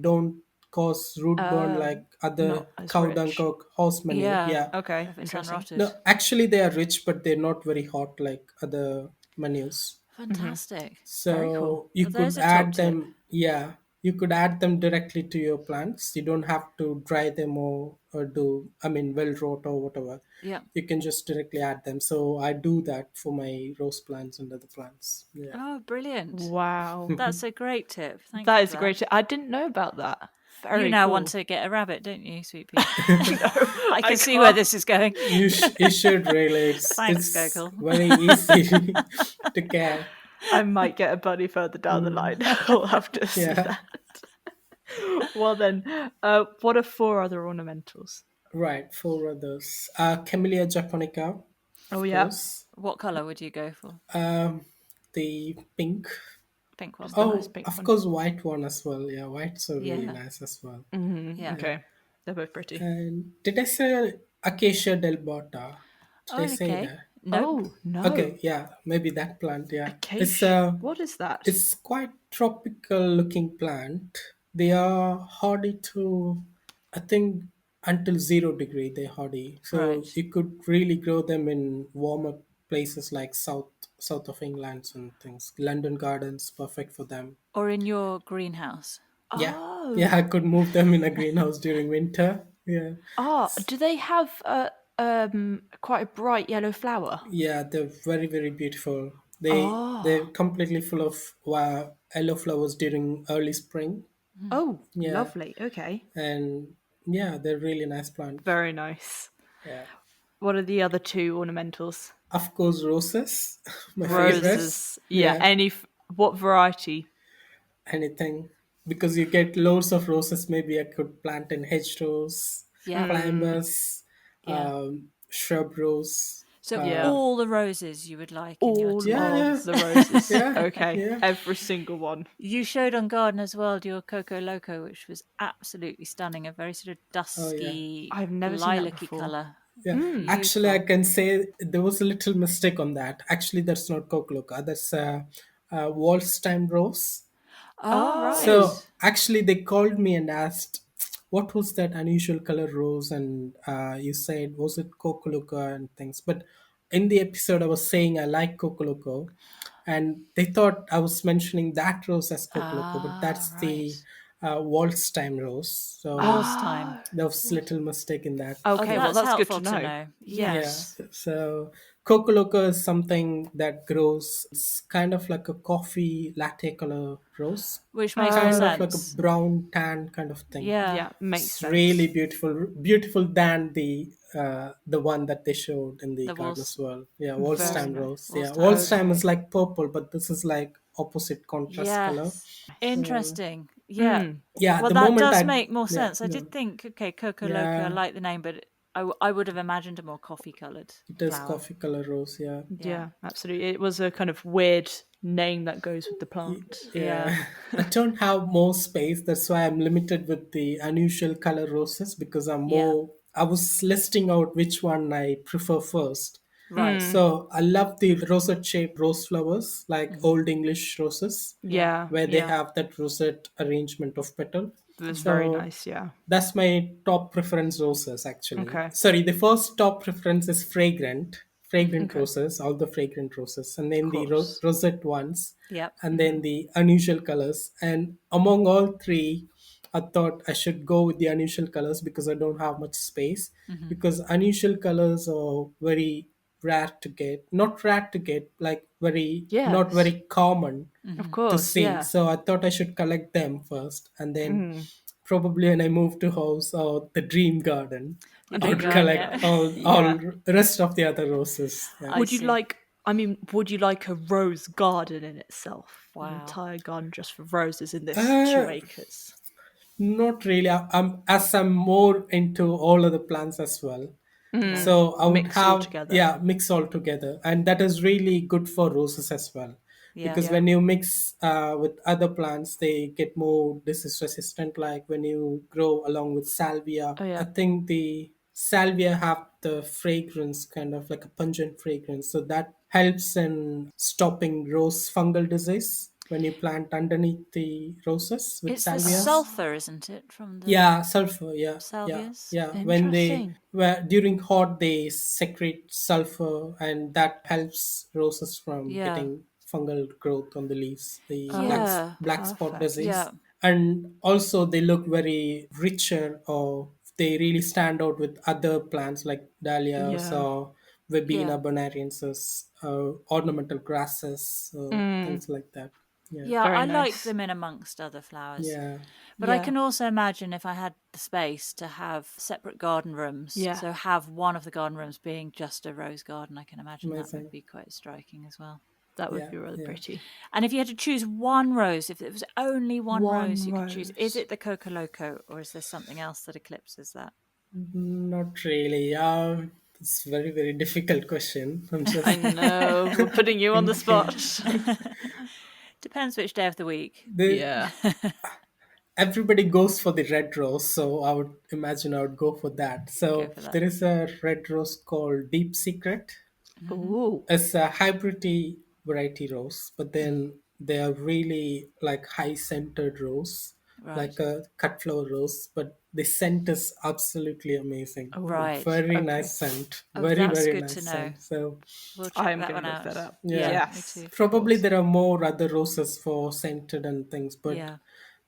don't cause root burn like other
Not as
cow dung
rich.
or horse manure.
Yeah.
Yeah.
Okay.
If it's
Interesting.
unrotted.
No, actually they are rich, but they're not very hot like other manures.
Fantastic.
Very cool.
So you
Well,
could
there's a top
add
tip.
them. Yeah, you could add them directly to your plants. You don't have to dry them or do. I mean, well rot or whatever.
Yeah.
You can just directly add them. So I do that for my rose plants and other plants. Yeah.
Oh, brilliant.
Wow.
That's a great tip. Thank
That
you
is
for
a great tip. I didn't know about that. Very
You now
cool.
want to get a rabbit, don't you, Sweet Pea?
No,
I can see where this is going.
You should really.
Thanks,
It's
Gokul.
very easy to care.
I might get a bunny further down the line. We'll have to see
Yeah.
that. Well then, what are 4 other ornamentals?
Right. 4 others. Camellia japonica.
Oh,
of
yeah.
course.
What colour would you go for?
The pink.
Pink one.
The nice
Oh,
pink
of
one.
course, white one as well. Yeah, whites are really
Yeah.
nice as well.
Yeah.
Okay. They're both pretty.
And did I say Acacia delbata? Did
Oh,
I say
okay.
that?
Nope.
Oh, no.
Okay, yeah, maybe that plant. Yeah,
Acacia. What is that?
it's quite tropical looking plant. They are hardy to, I think, until 0 degree. They're hardy, so
Right.
you could really grow them in warmer places like south of England and things. London gardens, perfect for them.
Or in your greenhouse.
Yeah,
Oh.
yeah, I could move them in a greenhouse during winter. Yeah,
Ah, do they have quite a bright yellow flower?
yeah, they're very very beautiful. They're
Oh.
completely full of yellow flowers during early spring.
Oh,
Yeah,
lovely. Okay.
and yeah, they're really nice plant.
Very nice.
Yeah,
What are the other two ornamentals?
of course, roses, my favorite.
Roses. Yeah,
Yeah,
what variety?
anything because you get loads of roses. Maybe I could plant in hedgerows,
Yeah.
climbers,
Yeah.
shrub rose.
So
Yeah.
all the roses you would like in your
All
tea.
Yeah,
of
yeah,
the roses.
yeah,
Okay.
yeah.
Every single one.
You showed on Gardener's World your Coco Loco, which was absolutely stunning. A very sort of
Oh yeah.
dusky,
I've never seen that
lilac-y
before.
colour.
Yeah, actually, I
Beautiful.
can say there was a little mistake on that. Actually, that's not Cockaloca. That's Wallstein rose.
Oh,
Oh.
So
right.
actually, they called me and asked, "What was that unusual color rose?" And you said, "Was it Cockaloca and things?" But in the episode, I was saying I like Cockaloco, and they thought I was mentioning that rose as Cockaloco, but
Ah,
that's
right.
the Wallstein rose. So
Waltz time.
Oh.
there was a little mistake in that.
Oh,
Okay, well
that's
that's good to
helpful to
know.
know.
Yeah,
Yes.
so Coco Loco is something that grows. It's kind of like a coffee latte color rose,
Which makes more
kind of like a
sense.
brown tan kind of thing.
Yeah.
Yeah, makes
It's really
sense.
beautiful, beautiful than the one that they showed in the
The
Gardener's
waltz.
World. Yeah,
Very
Wallstein
nice.
rose. Yeah,
Waltz time rose.
Wallstein is
Okay.
like purple, but this is like opposite contrast color.
Yes.
So
Interesting. Yeah.
yeah,
Well,
the
that
moment
does
I
make more
yeah
sense. I
no
did think, okay, Coco Loco, I
yeah,
like the name, but I would have imagined a more coffee-coloured
it is
flower.
coffee color rose. Yeah.
Yeah.
Yeah, absolutely. It was a kind of weird name that goes with the plant.
Yeah.
Yeah, I don't have more space. That's why I'm limited with the unusual color roses because I'm
Yeah.
more. I was listing out which one I prefer first.
Right.
So I love the rosette shaped rose flowers, like
Mhm.
Old English roses,
Yeah.
Yeah,
where they
yeah.
have that rosette arrangement of petal.
It was very
So
nice, yeah.
that's my top preference roses actually.
Okay.
Sorry, the first top preference is fragrant
Okay.
roses, all the fragrant roses, and then
Of
the
course.
rosette ones,
Yep.
and then the unusual colors. And among all three, I thought I should go with the unusual colors because I don't have much space.
Mhm.
Because unusual colors are very rare to get, not rare to get, like very not
Yes.
very common
Of
Mhm.
to
course,
see.
yeah.
So I thought I should collect them first, and then
Mm.
probably when I move to house or the dream garden,
The
I
dream
would
garden,
collect
yeah.
all
Yeah.
rest of the other roses. Yeah.
I
Would you
see.
like, I mean, would you like a rose garden in itself? An
Wow.
entire garden just for roses in this
Uh,
2 acres?
Not really. I'm more into all other plants as well.
Yeah.
So I would
Mix all
have,
together.
yeah, mix all together, and that is really good for roses as well.
Yeah.
Because
Yeah.
when you mix with other plants, they get more disease resistant. Like when you grow along with salvia,
Oh,
I
yeah.
think the salvia have the fragrance, kind of like a pungent fragrance, so that helps in stopping rose fungal disease when you plant underneath the roses with
It's the
salvias.
sulfur, isn't it, from the
Yeah, sulfur. Yeah, yeah,
salvias?
yeah. When they
Interesting.
were during hot, they secrete sulfur, and that helps roses from
Yeah.
getting fungal growth on the leaves, the
Oh,
Yeah.
black spot
perfect.
disease.
Yeah.
And also, they look very richer, or they really stand out with other plants like dahlias
Yeah.
or Verbena
Yeah.
bonariensis, ornamental grasses, things like that. Yeah,
Yeah,
Very
I like
nice.
them in amongst other flowers.
yeah,
But I
Yeah.
can also imagine if I had the space to have separate garden rooms,
Yeah.
so have one of the garden rooms being just a rose garden, I can imagine that would
amazing.
be quite striking as well.
That would
Yeah,
be really
yeah.
pretty.
And if you had to choose one rose, if it was only one rose
One
you could choose, is
rose.
it the Coco Loco or is there something else that eclipses that?
Not really. It's very, very difficult question. I'm
I
just
know, we're putting you on the
thinking.
spot.
Depends which day of the week.
The
Yeah.
everybody goes for the red rose, so I would imagine I would go for that.
Go
So
for that.
there is a red rose called Deep Secret.
Hmm.
Ooh.
It's a hybrid variety rose, but then they are really like high scented rose,
Right.
like a cut flower rose, but the scent is absolutely amazing.
Oh.
Right.
Very
Okay.
nice scent.
Oh,
Very,
that's
very
good to
nice
know.
scent. So
We'll
I
check
am
that
going
one
to look
out.
that up.
yeah,
Yeah, me
Yes,
too.
of
probably
course.
there are more other roses for scented and things, but
Yeah.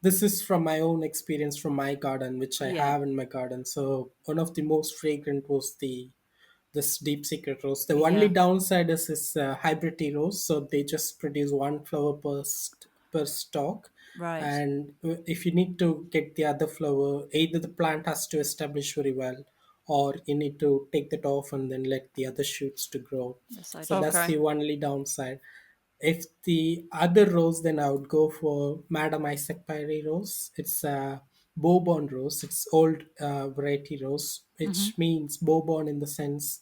this is from my own experience from my garden, which I
Yeah.
have in my garden. So one of the most fragrant was the this deep secret rose. The only
Yeah.
downside is this hybrid tea rose, so they just produce one flower per stalk.
Right.
And if you need to get the other flower, either the plant has to establish very well, or you need to take that off and then let the other shoots to grow.
Yes, I
So
do.
that's
Okay.
the only downside. If the other rose, then I would go for Madam Isaac Perry rose. It's a Bourbon rose. It's old variety rose,
Hmm.
which means Bourbon in the sense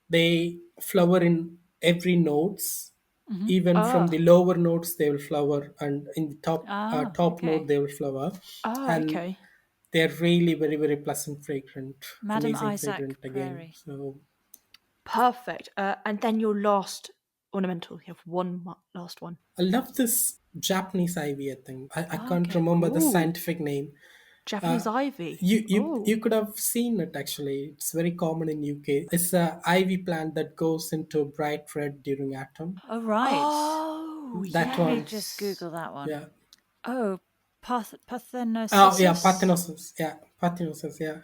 they flower in every notes.
Hmm.
Even from the
Ah.
lower notes, they will flower, and in the
Ah,
top note,
okay.
they will flower,
Ah,
and
okay.
they're really very, very pleasant, fragrant,
Madam
amazing
Isaac
fragrant again.
Prairie.
So
Perfect. And then your last ornamental. You have one last one.
I love this Japanese ivy. I think I
Oh,
can't
okay.
remember the
Ooh,
scientific name.
Japanese
Uh,
ivy.
you
Oh.
could have seen it actually. It's very common in UK. It's a ivy plant that goes into bright red during autumn.
Oh, right.
Oh,
That
Let me
one,
just
yes.
Google that one.
yeah.
Oh,
Oh yeah,
Parthenocissus?
Parthenosis. Yeah, Parthenosis. Yeah.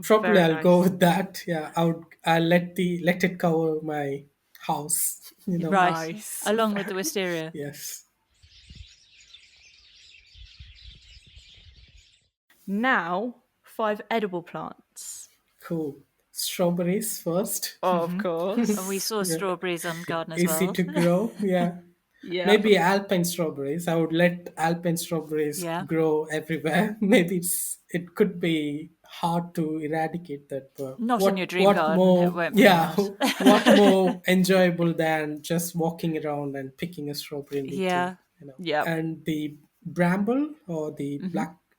Probably
Very
I'll go
nice.
with that. Yeah, I'll let it cover my house. You know.
Right.
Nice.
Along with the
Very.
wisteria.
Yes.
Now, five edible plants.
Cool. Strawberries first.
Of
And we
course.
saw
Yeah.
strawberries on garden as
Easy
well.
to grow. Yeah.
Yep.
Maybe alpine strawberries. I would let alpine strawberries
Yeah.
grow everywhere. Maybe it could be hard to eradicate that, but
Not in your dream
what
garden. It
more
won't be
yeah,
hard.
what more enjoyable than just walking around and picking a strawberry and eating,
Yeah.
you know.
Yep.
And the bramble or the
Hmm.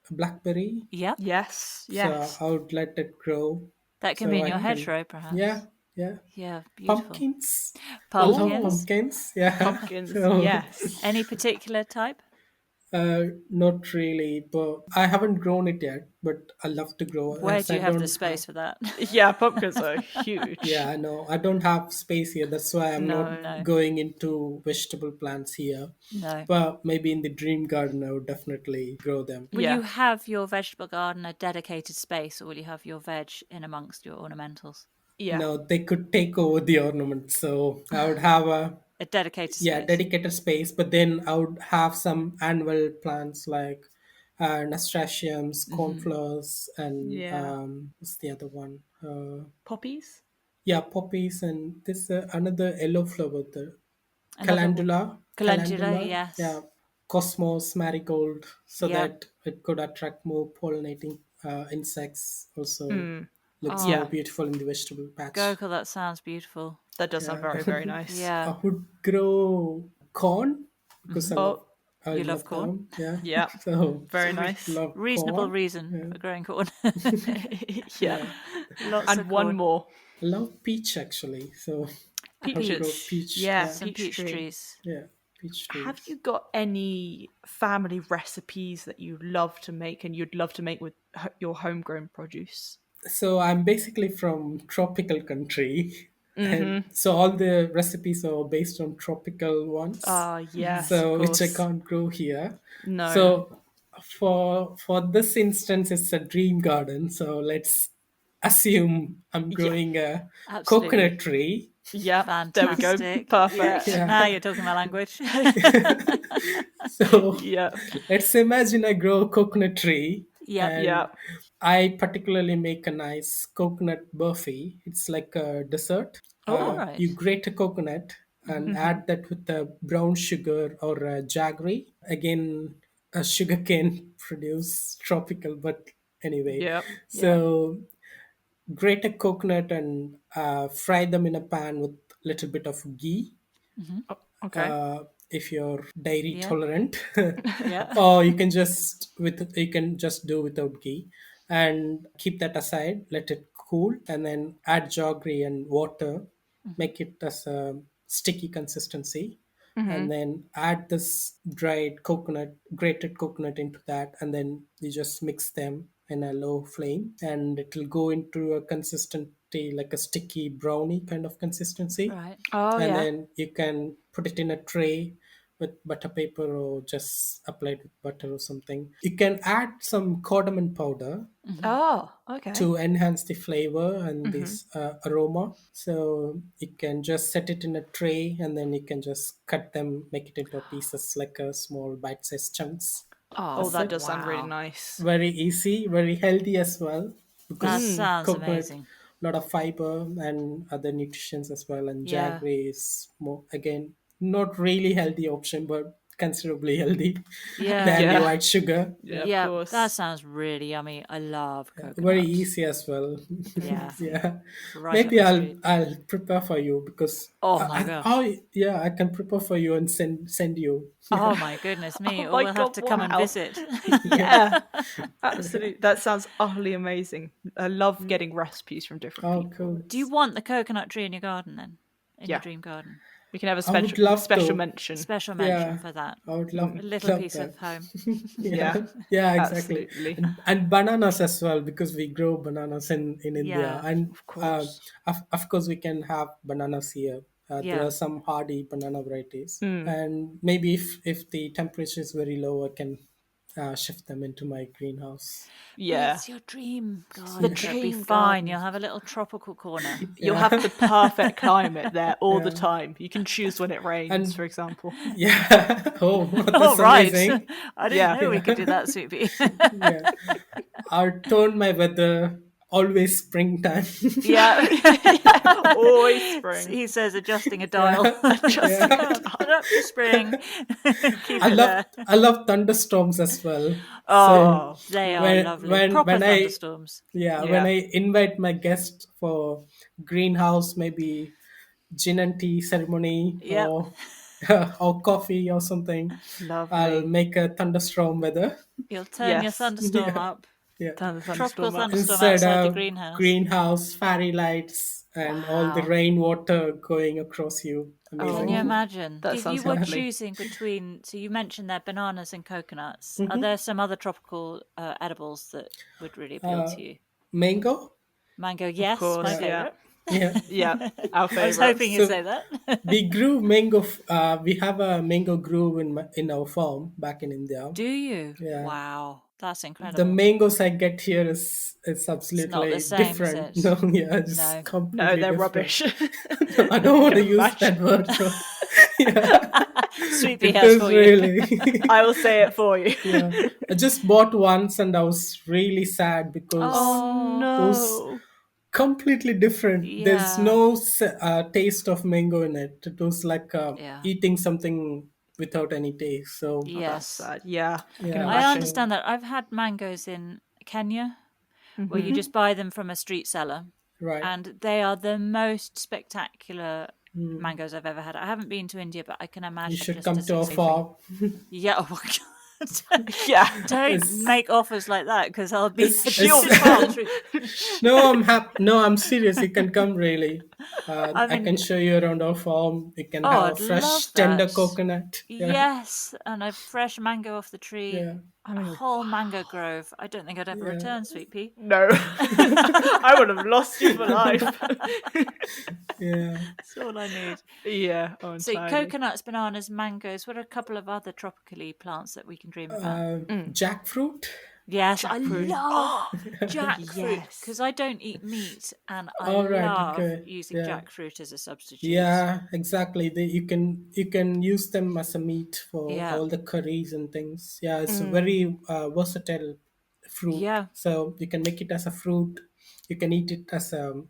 blackberry,
Yeah.
Yes.
so
Yes.
I would let it grow
That can be
so
in
I
your
can
hedgerow,
yeah,
perhaps.
yeah.
Yeah. Beautiful.
Pumpkins. I love
Oh,
Pumpkins.
pumpkins. Yeah.
pumpkins.
So
Yes.
Any particular type?
not really, but I haven't grown it yet. But I love to grow,
Where
as
do
I
you have the
don't have.
space for that?
Yeah, pumpkins are
Yeah,
huge.
I know. I don't have space here. That's why I'm not
No.
No.
going into vegetable plants here.
No.
But maybe in the dream garden, I would definitely grow them.
Will you
Yeah.
have your vegetable garden a dedicated space, or will you have your veg in amongst your ornamentals?
Yeah.
No, they could take over the ornament. So I would have a
A dedicated
yeah
space.
dedicated space, but then I would have some annual plants like nasturtiums,
Hmm.
cornflowers, and
Yeah.
what's the other one?
Poppies?
Yeah, poppies, and this another yellow flower, the
Another one. Calendula,
calendula, yeah,
yes.
cosmos, marigold, so
Yep.
that it could attract more pollinating insects. Also,
Mm.
looks
Oh,
more
Yeah.
beautiful in the vegetable patch.
Gokul, that sounds beautiful.
That does sound
Yeah,
very, very nice.
I
Yeah.
would grow corn because
Hmm.
Oh,
I
You love
love
corn.
them. Yeah,
yeah.
so
Very nice.
love
Reasonable
corn.
reason
Yeah,
for growing corn.
Yeah.
yeah.
Lots
And
of
one
corn.
more.
I love peach actually. So
A
I would grow
peach.
Peach.
peach.
Yeah,
Yeah,
Some
peach
peach
tree.
trees.
yeah, peach
Have you
trees.
got any family recipes that you love to make and you'd love to make with your homegrown produce?
So I'm basically from tropical country, and
Mm-hmm.
so all the recipes are based on tropical ones.
Ah,
Hmm.
yes, of
So which I
course.
can't grow here.
No.
So for this instance, it's a dream garden. So let's assume I'm
Yeah.
growing a
Absolutely.
coconut tree.
Yeah. There we go.
Fantastic. Yeah.
Perfect.
Now
Yeah.
you're talking my language.
So
Yeah.
let's imagine I grow a coconut tree,
Yep.
Yeah.
and I particularly make a nice coconut burfi. It's like a dessert.
All
Oh.
right.
You grate a coconut and
Mm-hmm.
add that with a brown sugar or a jaggery. Again, a sugar cane produce tropical, but anyway.
Yep.
Yeah.
So grate a coconut and fry them in a pan with little bit of ghee.
Oh, okay.
If you're dairy
Yeah.
tolerant,
Yeah.
or you can just do without ghee, and keep that aside. Let it cool, and then add jaggery and water. Make it as a sticky consistency,
Mm-hmm.
and then add this grated coconut into that, and then you just mix them in a low flame, and it will go into a consistency like a sticky brownie kind of consistency.
Right.
Oh
And
yeah.
then you can put it in a tray with butter paper, or just apply it with butter or something. You can add some cardamom powder
Oh, okay.
to enhance the flavor and
Mm-hmm.
this aroma. So you can just set it in a tray, and then you can just cut them, make it into pieces like a small bite-sized chunks.
Oh,
That's
that
it.
does sound really
Wow.
nice.
Very easy, very healthy as well,
That
because
sounds
coconut,
amazing.
a lot of fiber and other nutrients as well, and
Yeah.
jaggery is more, again, not really healthy option, but considerably healthy
Yeah.
than the
Yeah.
white sugar.
Yeah, of
Yeah. That
course.
sounds really yummy. I love
Very
coconut.
easy as well.
Yeah.
Yeah,
Right up
maybe
my
i'll
street.
i'll prepare for you, because
Oh my gosh.
yeah, I can prepare for you and send you.
Oh
Yeah.
my goodness me.
Oh
Or
my
we'll have
god,
to come and
wow.
visit.
Yeah.
Yeah, absolutely. That sounds utterly amazing. I love getting recipes from different
Oh,
people.
cool.
Do you want the coconut tree in your garden then? In your
Yeah,
dream garden?
we can have a
I would
special
love
special
to.
mention.
Special mention
Yeah,
for that.
I would
A
Mm,
little
love
piece of
that.
home.
Yeah,
yeah,
yeah, exactly.
absolutely.
And bananas as well, because we grow bananas in India,
Yeah.
and
Of course.
of course we can have bananas here. There
Yeah.
are some hardy banana varieties,
Mm.
and maybe if the temperature is very low, I can shift them into my greenhouse.
Yeah.
It's your dream
It's the
garden, so it'll be
dream
fine.
garden.
You'll have a little tropical corner.
You'll
Yeah,
have the perfect climate there all the
yeah,
time. You can choose when it rains, for
and
example.
yeah. Oh,
Oh,
that's
right.
amazing.
I didn't
Yeah.
know we could
Yeah,
do that, Soupy.
yeah. I'll turn my weather always springtime.
Yeah.
Yeah, always spring.
He says, adjusting a dial.
Yeah,
Just
Put
yeah.
up to spring. Keep
I
it
love
there.
I love thunderstorms as well. So
Oh, they are
when
lovely.
when
Proper
when I
thunderstorms.
yeah, when
yeah.
I invite my guests for greenhouse, maybe gin and tea ceremony,
Yep.
or or coffee or something, I'll
Lovely.
make a thunderstorm weather.
You'll turn your
Yes.
thunderstorm
Yeah,
up.
yeah.
Turn the
Tropical
thunderstorm up.
thunderstorm
Inside
outside the
a
greenhouse.
greenhouse, fairy lights, and all the
Wow.
rainwater going across you.
Can you
Amazing.
Oh,
imagine?
that
If you
sounds
were
lovely.
choosing between, so you mentioned there bananas and coconuts. Are
Hmm.
there some other tropical edibles that would really appeal to you?
Mango.
Mango,
Of
yes, my
course,
Yeah,
yeah.
favourite.
yeah.
Yeah, our
I was hoping
favourites.
you'd
So
say that.
we grew mango. We have a mango grove in our farm back in India.
Do you?
Yeah,
Wow, that's
the
incredible.
mangoes I get here is
It's not the
absolutely
same, is
different.
it?
No, yeah, it's
No.
No,
completely
they're
different.
rubbish.
No, I don't
I
want
can
to use
imagine.
that word. So, yeah,
Sweet pea
it
has
is
for you.
really.
I will say it for you.
Yeah, I just bought once, and I was really sad
Oh
because
Oh,
it was
no.
completely different. There's
yeah,
no taste of mango in it. It was like
yeah,
eating something without any taste. So
Oh, that's
yes.
sad. Yeah, I can
yeah,
I
imagine.
so
understand that. I've had mangoes in Kenya where you
Hmm.
just buy them from a street seller,
right.
and they are the most spectacular mangoes I've ever had. I haven't been to India, but I can
You
imagine
should
just
come
as
to our
exciting.
farm.
Yeah, oh my god.
Yeah.
Don't
It's
make offers like that because I'll be
it's
you'll tell the truth.
no, no, I'm serious. You can come really.
I
I can
mean,
show you around our farm. You can
oh,
have a
I'd
fresh,
love
tender
that.
coconut. Yeah,
Yes, and a fresh mango off the tree.
yeah,
I
A
mean,
whole mango grove. I don't think I'd ever
yeah,
return, Sweet Pea.
no. I would have lost you for life.
yeah.
That's all I need.
Yeah, oh,
So
entirely.
coconuts, bananas, mangoes. What are a couple of other tropically plants that we can dream about?
Jackfruit.
Yes, I
Jackfruit.
love
Oh,
jackfruit
yes.
because I don't eat meat, and I
All right.
love
Okay.
using
Yeah.
jackfruit as a substitute.
Yeah, exactly. You can use them as a meat for
Yeah,
all the curries and things. Yeah, it's a
Mm.
very versatile fruit.
yeah,
So you can make it as a fruit. You can eat it as a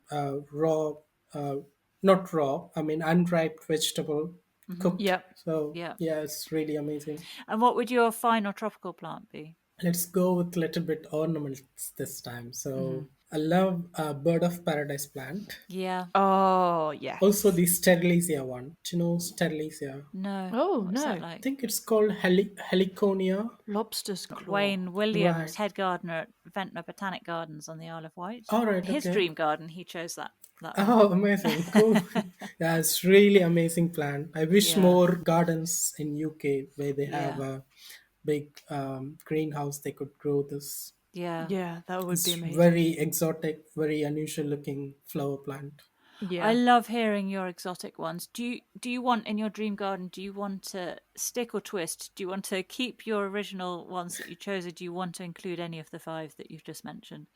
raw, uh, not raw. I mean unripe vegetable cooked.
Yep.
So
yeah.
yeah, it's really amazing.
And what would your final tropical plant be?
Let's go with a little bit ornaments this time. So I love bird of paradise plant.
Yeah.
Oh,
Also,
yes.
the sterlisia one. Do you know sterlisia?
No.
Oh,
What's that
no.
I
like?
think it's called heliconia.
Lobster's claw.
Wayne Williams,
Right.
head gardener at Ventnor Botanic Gardens on the Isle of Wight.
All right.
His
Okay.
dream garden, he chose that one.
Oh, amazing. Cool. Yeah, it's really amazing plant. I wish
Yeah.
more gardens in UK where they have
Yeah.
a big greenhouse they could grow this.
Yeah.
Yeah, that would be
It's
amazing.
very exotic, very unusual looking flower plant.
I
Yeah.
love hearing your exotic ones. Do you want in your dream garden, do you want to stick or twist? Do you want to keep your original ones that you chose, or do you want to include any of the five that you've just mentioned?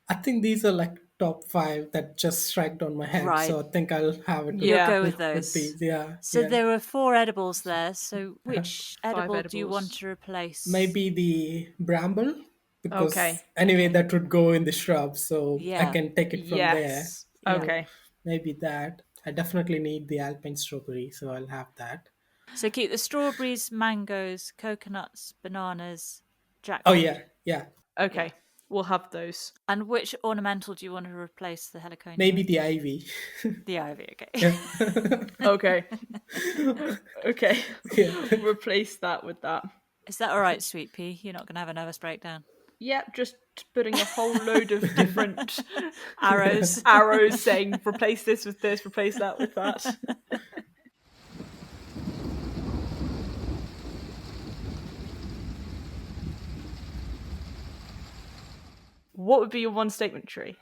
I think these are like top five that just striked on my head.
Right.
So I think I'll have it
You'll
Yeah.
go with
with
those.
these. Yeah,
So
yeah.
there were four edibles there. So which
Five
edible do you want
edibles.
to replace?
Maybe the bramble, because
Okay.
anyway,
Okay.
that would go in the shrub. So I
Yeah.
can take it from there.
Yes.
Yeah.
So
Okay.
maybe that. I definitely need the alpine strawberry. So I'll have that.
So keep the strawberries, mangoes, coconuts, bananas,
Oh,
jackfruit.
yeah, yeah.
Yeah.
Okay. We'll have those.
And which ornamental do you want to replace the heliconia
Maybe
with?
the ivy.
The ivy, okay.
Yeah.
Okay. Okay.
Yeah.
Replace that with that.
Is that all right, Sweet Pea? You're not going to have a nervous breakdown.
Yep, just putting a whole load of different
Arrows.
arrows saying replace this with this, replace that with that. What would be your one statement tree?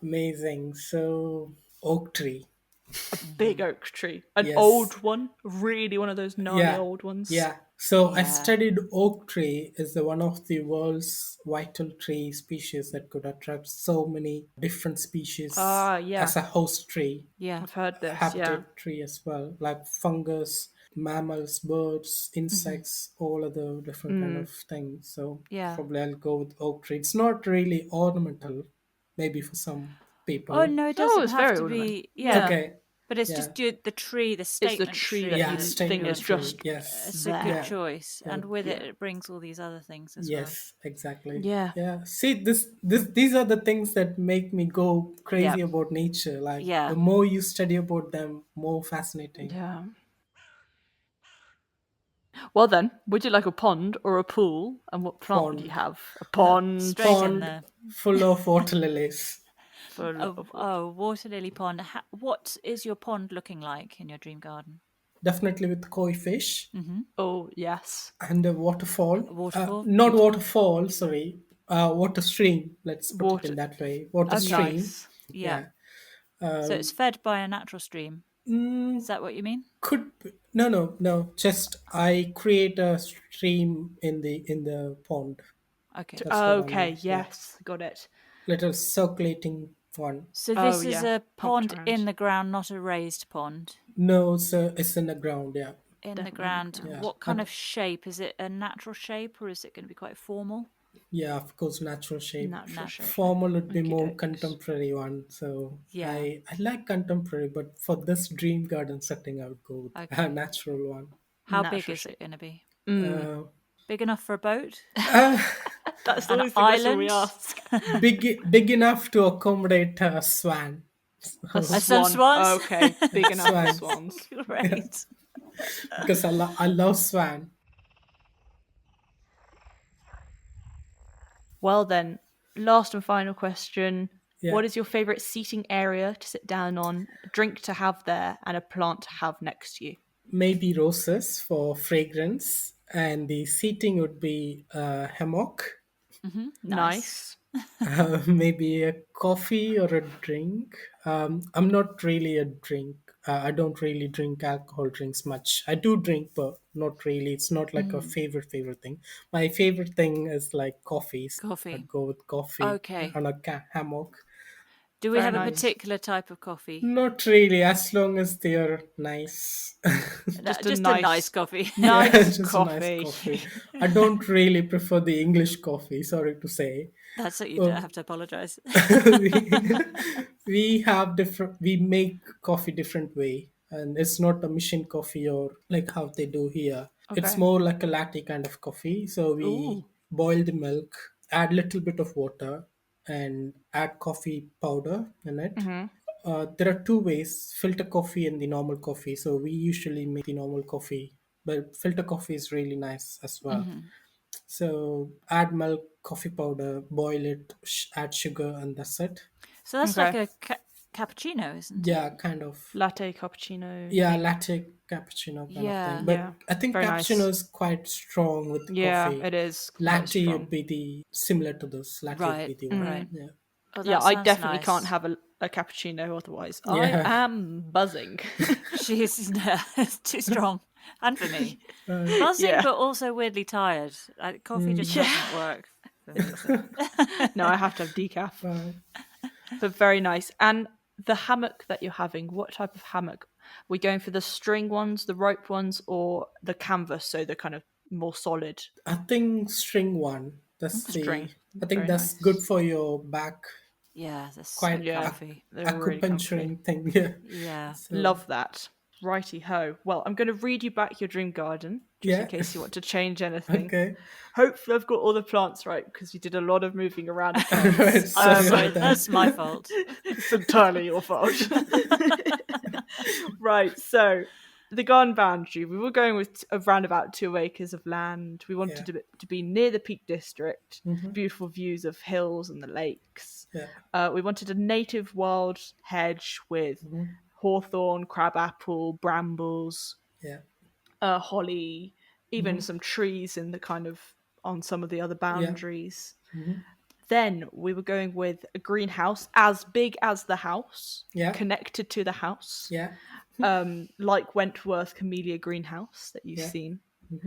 Amazing. So, oak tree.
Big oak tree. An
Yes.
old one? Really one of those gnarly
Yeah.
old ones?
Yeah. So I've
Yeah.
studied oak tree is the one of the world's vital tree species that could attract so many different species
Ah, yeah.
as a host tree,
Yeah.
I've heard this, yeah.
habitat tree as well, like fungus, mammals, birds, insects, all other different kind of things. So
Yeah.
probably I'll go with oak tree. It's not really ornamental, maybe for some people.
Oh, no, it
Oh,
doesn't
it's
have
very
to
ornamental.
be. Yeah.
Okay.
But it's
Yeah.
just the tree, the
It's
statement
the tree
tree.
that
Yeah,
you
that
think
you
is
statement tree.
just
Yes.
It's a
there.
good
Yeah.
choice.
Yeah.
And with
Yeah.
it brings all these other things as well.
Yes, exactly.
Yeah.
Yeah. See, these are the things that make me go crazy
Yeah.
about nature. Like
Yeah.
the more you study about them, more fascinating.
Yeah. Well then, would you like a pond or a pool? And what plant would you
Pond.
have? A pond.
Straight in
Pond
there.
full of water lilies.
Full of water.
Oh, water lily pond. What is your pond looking like in your dream garden?
Definitely with koi fish
Oh, yes.
and a waterfall.
Waterfall?
Not
Beautiful.
waterfall, sorry. Water stream. Let's put it
Water-
in that way. Water
Okay.
stream.
Nice.
Yeah.
Yeah.
So it's fed by a natural stream. Is that what you mean?
Could be, no. Just I create a stream in the pond.
Okay.
That's what I
Okay,
mean, yeah.
yes. Got it.
Little circulating one.
So
Oh,
this is
yeah.
a pond
Pumped
in
around.
the ground, not a raised pond.
No, it's in the ground. Yeah,
In
Definitely
the
in the
ground.
ground.
What
Yeah.
kind of shape? Is it a natural shape or is it going to be quite formal?
yeah. Of course, natural shape.
Natural shape.
Formal would be more
Okey-dokes.
contemporary one. So
Yeah.
I like contemporary, but for this dream garden setting, I would go with a
Okay.
natural one.
How
Natural
big is
shape.
it going to be?
Uh,
Big enough for a boat?
That's
An
always the question we
island?
ask.
big enough to accommodate a swan.
Some swans?
Okay, big enough for
Swans.
swans.
Great.
Because I love swan.
Well then, last and final question.
Yeah.
What is your favourite seating area to sit down on, a drink to have there, and a plant to have next to you?
Maybe roses for fragrance, and the seating would be a hammock.
Nice.
Maybe a coffee or a drink. I'm not really a drink. I don't really drink alcohol drinks much. I do drink, but not really. It's not like a favorite thing. My favorite thing is like coffees.
Coffee.
I'd go with coffee
Okay.
on a hammock.
Do we
Very
have a
nice.
particular type of coffee?
Not really, as long as they're nice.
Just a
a
nice-
nice coffee.
Nice
Just
coffee.
a nice coffee. I don't really prefer the English coffee. Sorry to say.
That's it. You don't have to apologise.
We have different. We make coffee different way, and it's not a machine coffee or like how they do here. It's
Okay.
more like a latte kind of coffee. So we
Ooh.
boil the milk, add little bit of water, and add coffee powder in it.
Mm-hmm.
There are two ways: filter coffee and the normal coffee. So we usually make the normal coffee, but filter coffee is really nice as well.
Mm-hmm.
So add milk, coffee powder, boil it, add sugar, and that's it.
So that's like
Okay.
a cappuccino, isn't it?
Yeah, kind of.
Latte cappuccino
Yeah,
thing.
latte cappuccino kind of
Yeah.
thing.
Yeah.
But I think
Very
cappuccino
nice.
is quite strong with
Yeah,
coffee.
it is quite
Latte
strong.
would be the similar to this. Latte would
Right,
be the one.
right.
Yeah.
Oh,
Yeah,
that
I
sounds
definitely can't
nice.
have a cappuccino otherwise. I
Yeah.
am buzzing.
She's too strong. And for me. Buzzing,
Yeah.
but also weirdly tired. Coffee just
Yeah.
doesn't work for me. So.
No, I have to have decaf.
Right.
But very nice. And the hammock that you're having, what type of hammock? We going for the string ones, the rope ones, or the canvas, so the kind of more solid
I think string one. That's
string?
I think
Very
that's
nice.
good for your back.
Yeah, they're so
Quite
Yeah,
comfy.
they're really comfy.
acupuncturing thing. Yeah.
Yeah.
So
Love that. Righty ho. Well, I'm going to read you back your dream garden just in
yeah.
case you want to change anything.
Okay.
Hopefully, I've got all the plants right because you did a lot of moving around of
Right.
plants.
Sorry about that.
That's my fault.
It's entirely your fault. Right, so the garden boundary, we were going with around about 2 acres of land. We wanted it to be near the Peak District, beautiful views of hills and the lakes.
Yeah.
We wanted a native wild hedge with hawthorn, crabapple, brambles,
Yeah.
holly, even some trees in the kind of on some of the other boundaries. Then we were going with a greenhouse as big as the house,
Yeah.
connected to the house,
Yeah.
like Wentworth Camellia Greenhouse that you've seen,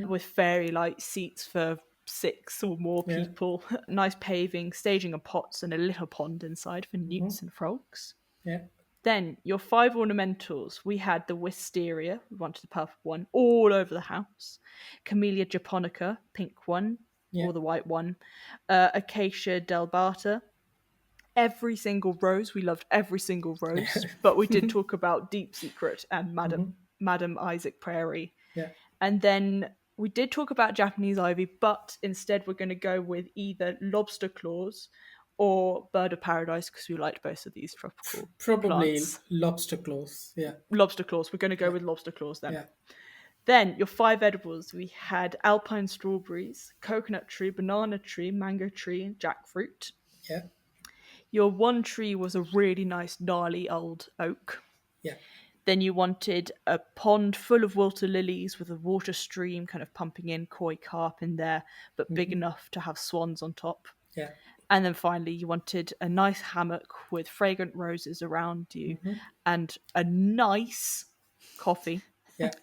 with fairy light seats for 6 or more
Yeah.
people, nice paving, staging of pots, and a little pond inside for newts and frogs.
Yeah.
Then your 5 ornamentals, we had the wisteria, we wanted the purple one, all over the house. Camellia japonica, pink one, or the white one. Acacia delbata. Every single rose, we loved every single rose, but we did talk about Deep Secret and Madam Isaac Prairie.
Yeah.
And then we did talk about Japanese ivy, but instead we're going to go with either lobster claws or bird of paradise because we liked both of these tropical
Probably
plants.
lobster claws. Yeah.
Lobster claws. We're going to go with lobster claws then.
Yeah.
Then your 5 edibles, we had alpine strawberries, coconut tree, banana tree, mango tree, and jackfruit.
Yeah.
Your 1 tree was a really nice gnarly old oak.
Yeah.
Then you wanted a pond full of water lilies with a water stream kind of pumping in, koi carp in there, but big enough to have swans on top.
Yeah.
And then finally, you wanted a nice hammock with fragrant roses around you and a nice coffee,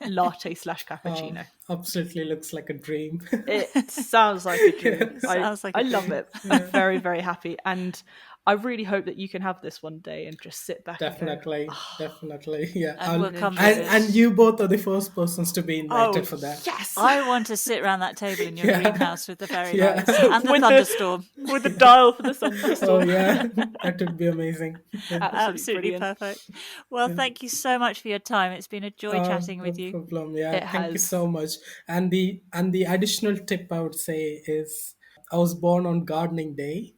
latte / cappuccino.
Absolutely looks like a dream.
It sounds like a dream.
Sounds like
I
a
love
dream.
it. I'm very, very happy. And I really hope that you can have this one day and just sit back
Definitely.
and go, oh,
Definitely. Yeah.
And we'll come
and,
visit.
and you both are the first persons to be invited for that.
yes!
I want to sit around that table in your greenhouse with the fairy
Yeah.
lights and the
With the-
thunderstorm.
With the dial for the
Oh
thunderstorm.
yeah. That would be amazing.
Absolutely
brilliant.
perfect. Well, thank you so much for your time. It's been a joy chatting with
No
you.
problem. Yeah.
It
Thank you
has.
so much. And the additional tip I would say is I was born on gardening day.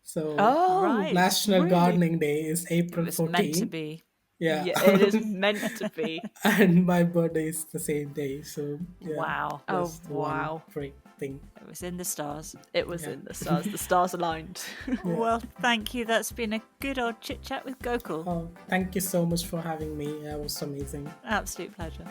So
Oh,
Right.
National
really?
Gardening Day is
It
April
was
14.
meant to be.
Yeah.
Yeah, it is meant to be.
And my birthday is the same day. So yeah.
Wow.
Oh,
That's the
wow.
one great thing.
It was in the stars.
It was in the stars. The stars aligned.
Well, thank you. That's been a good old chit chat with Gokul.
Oh, thank you so much for having me. That was amazing.
Absolute pleasure.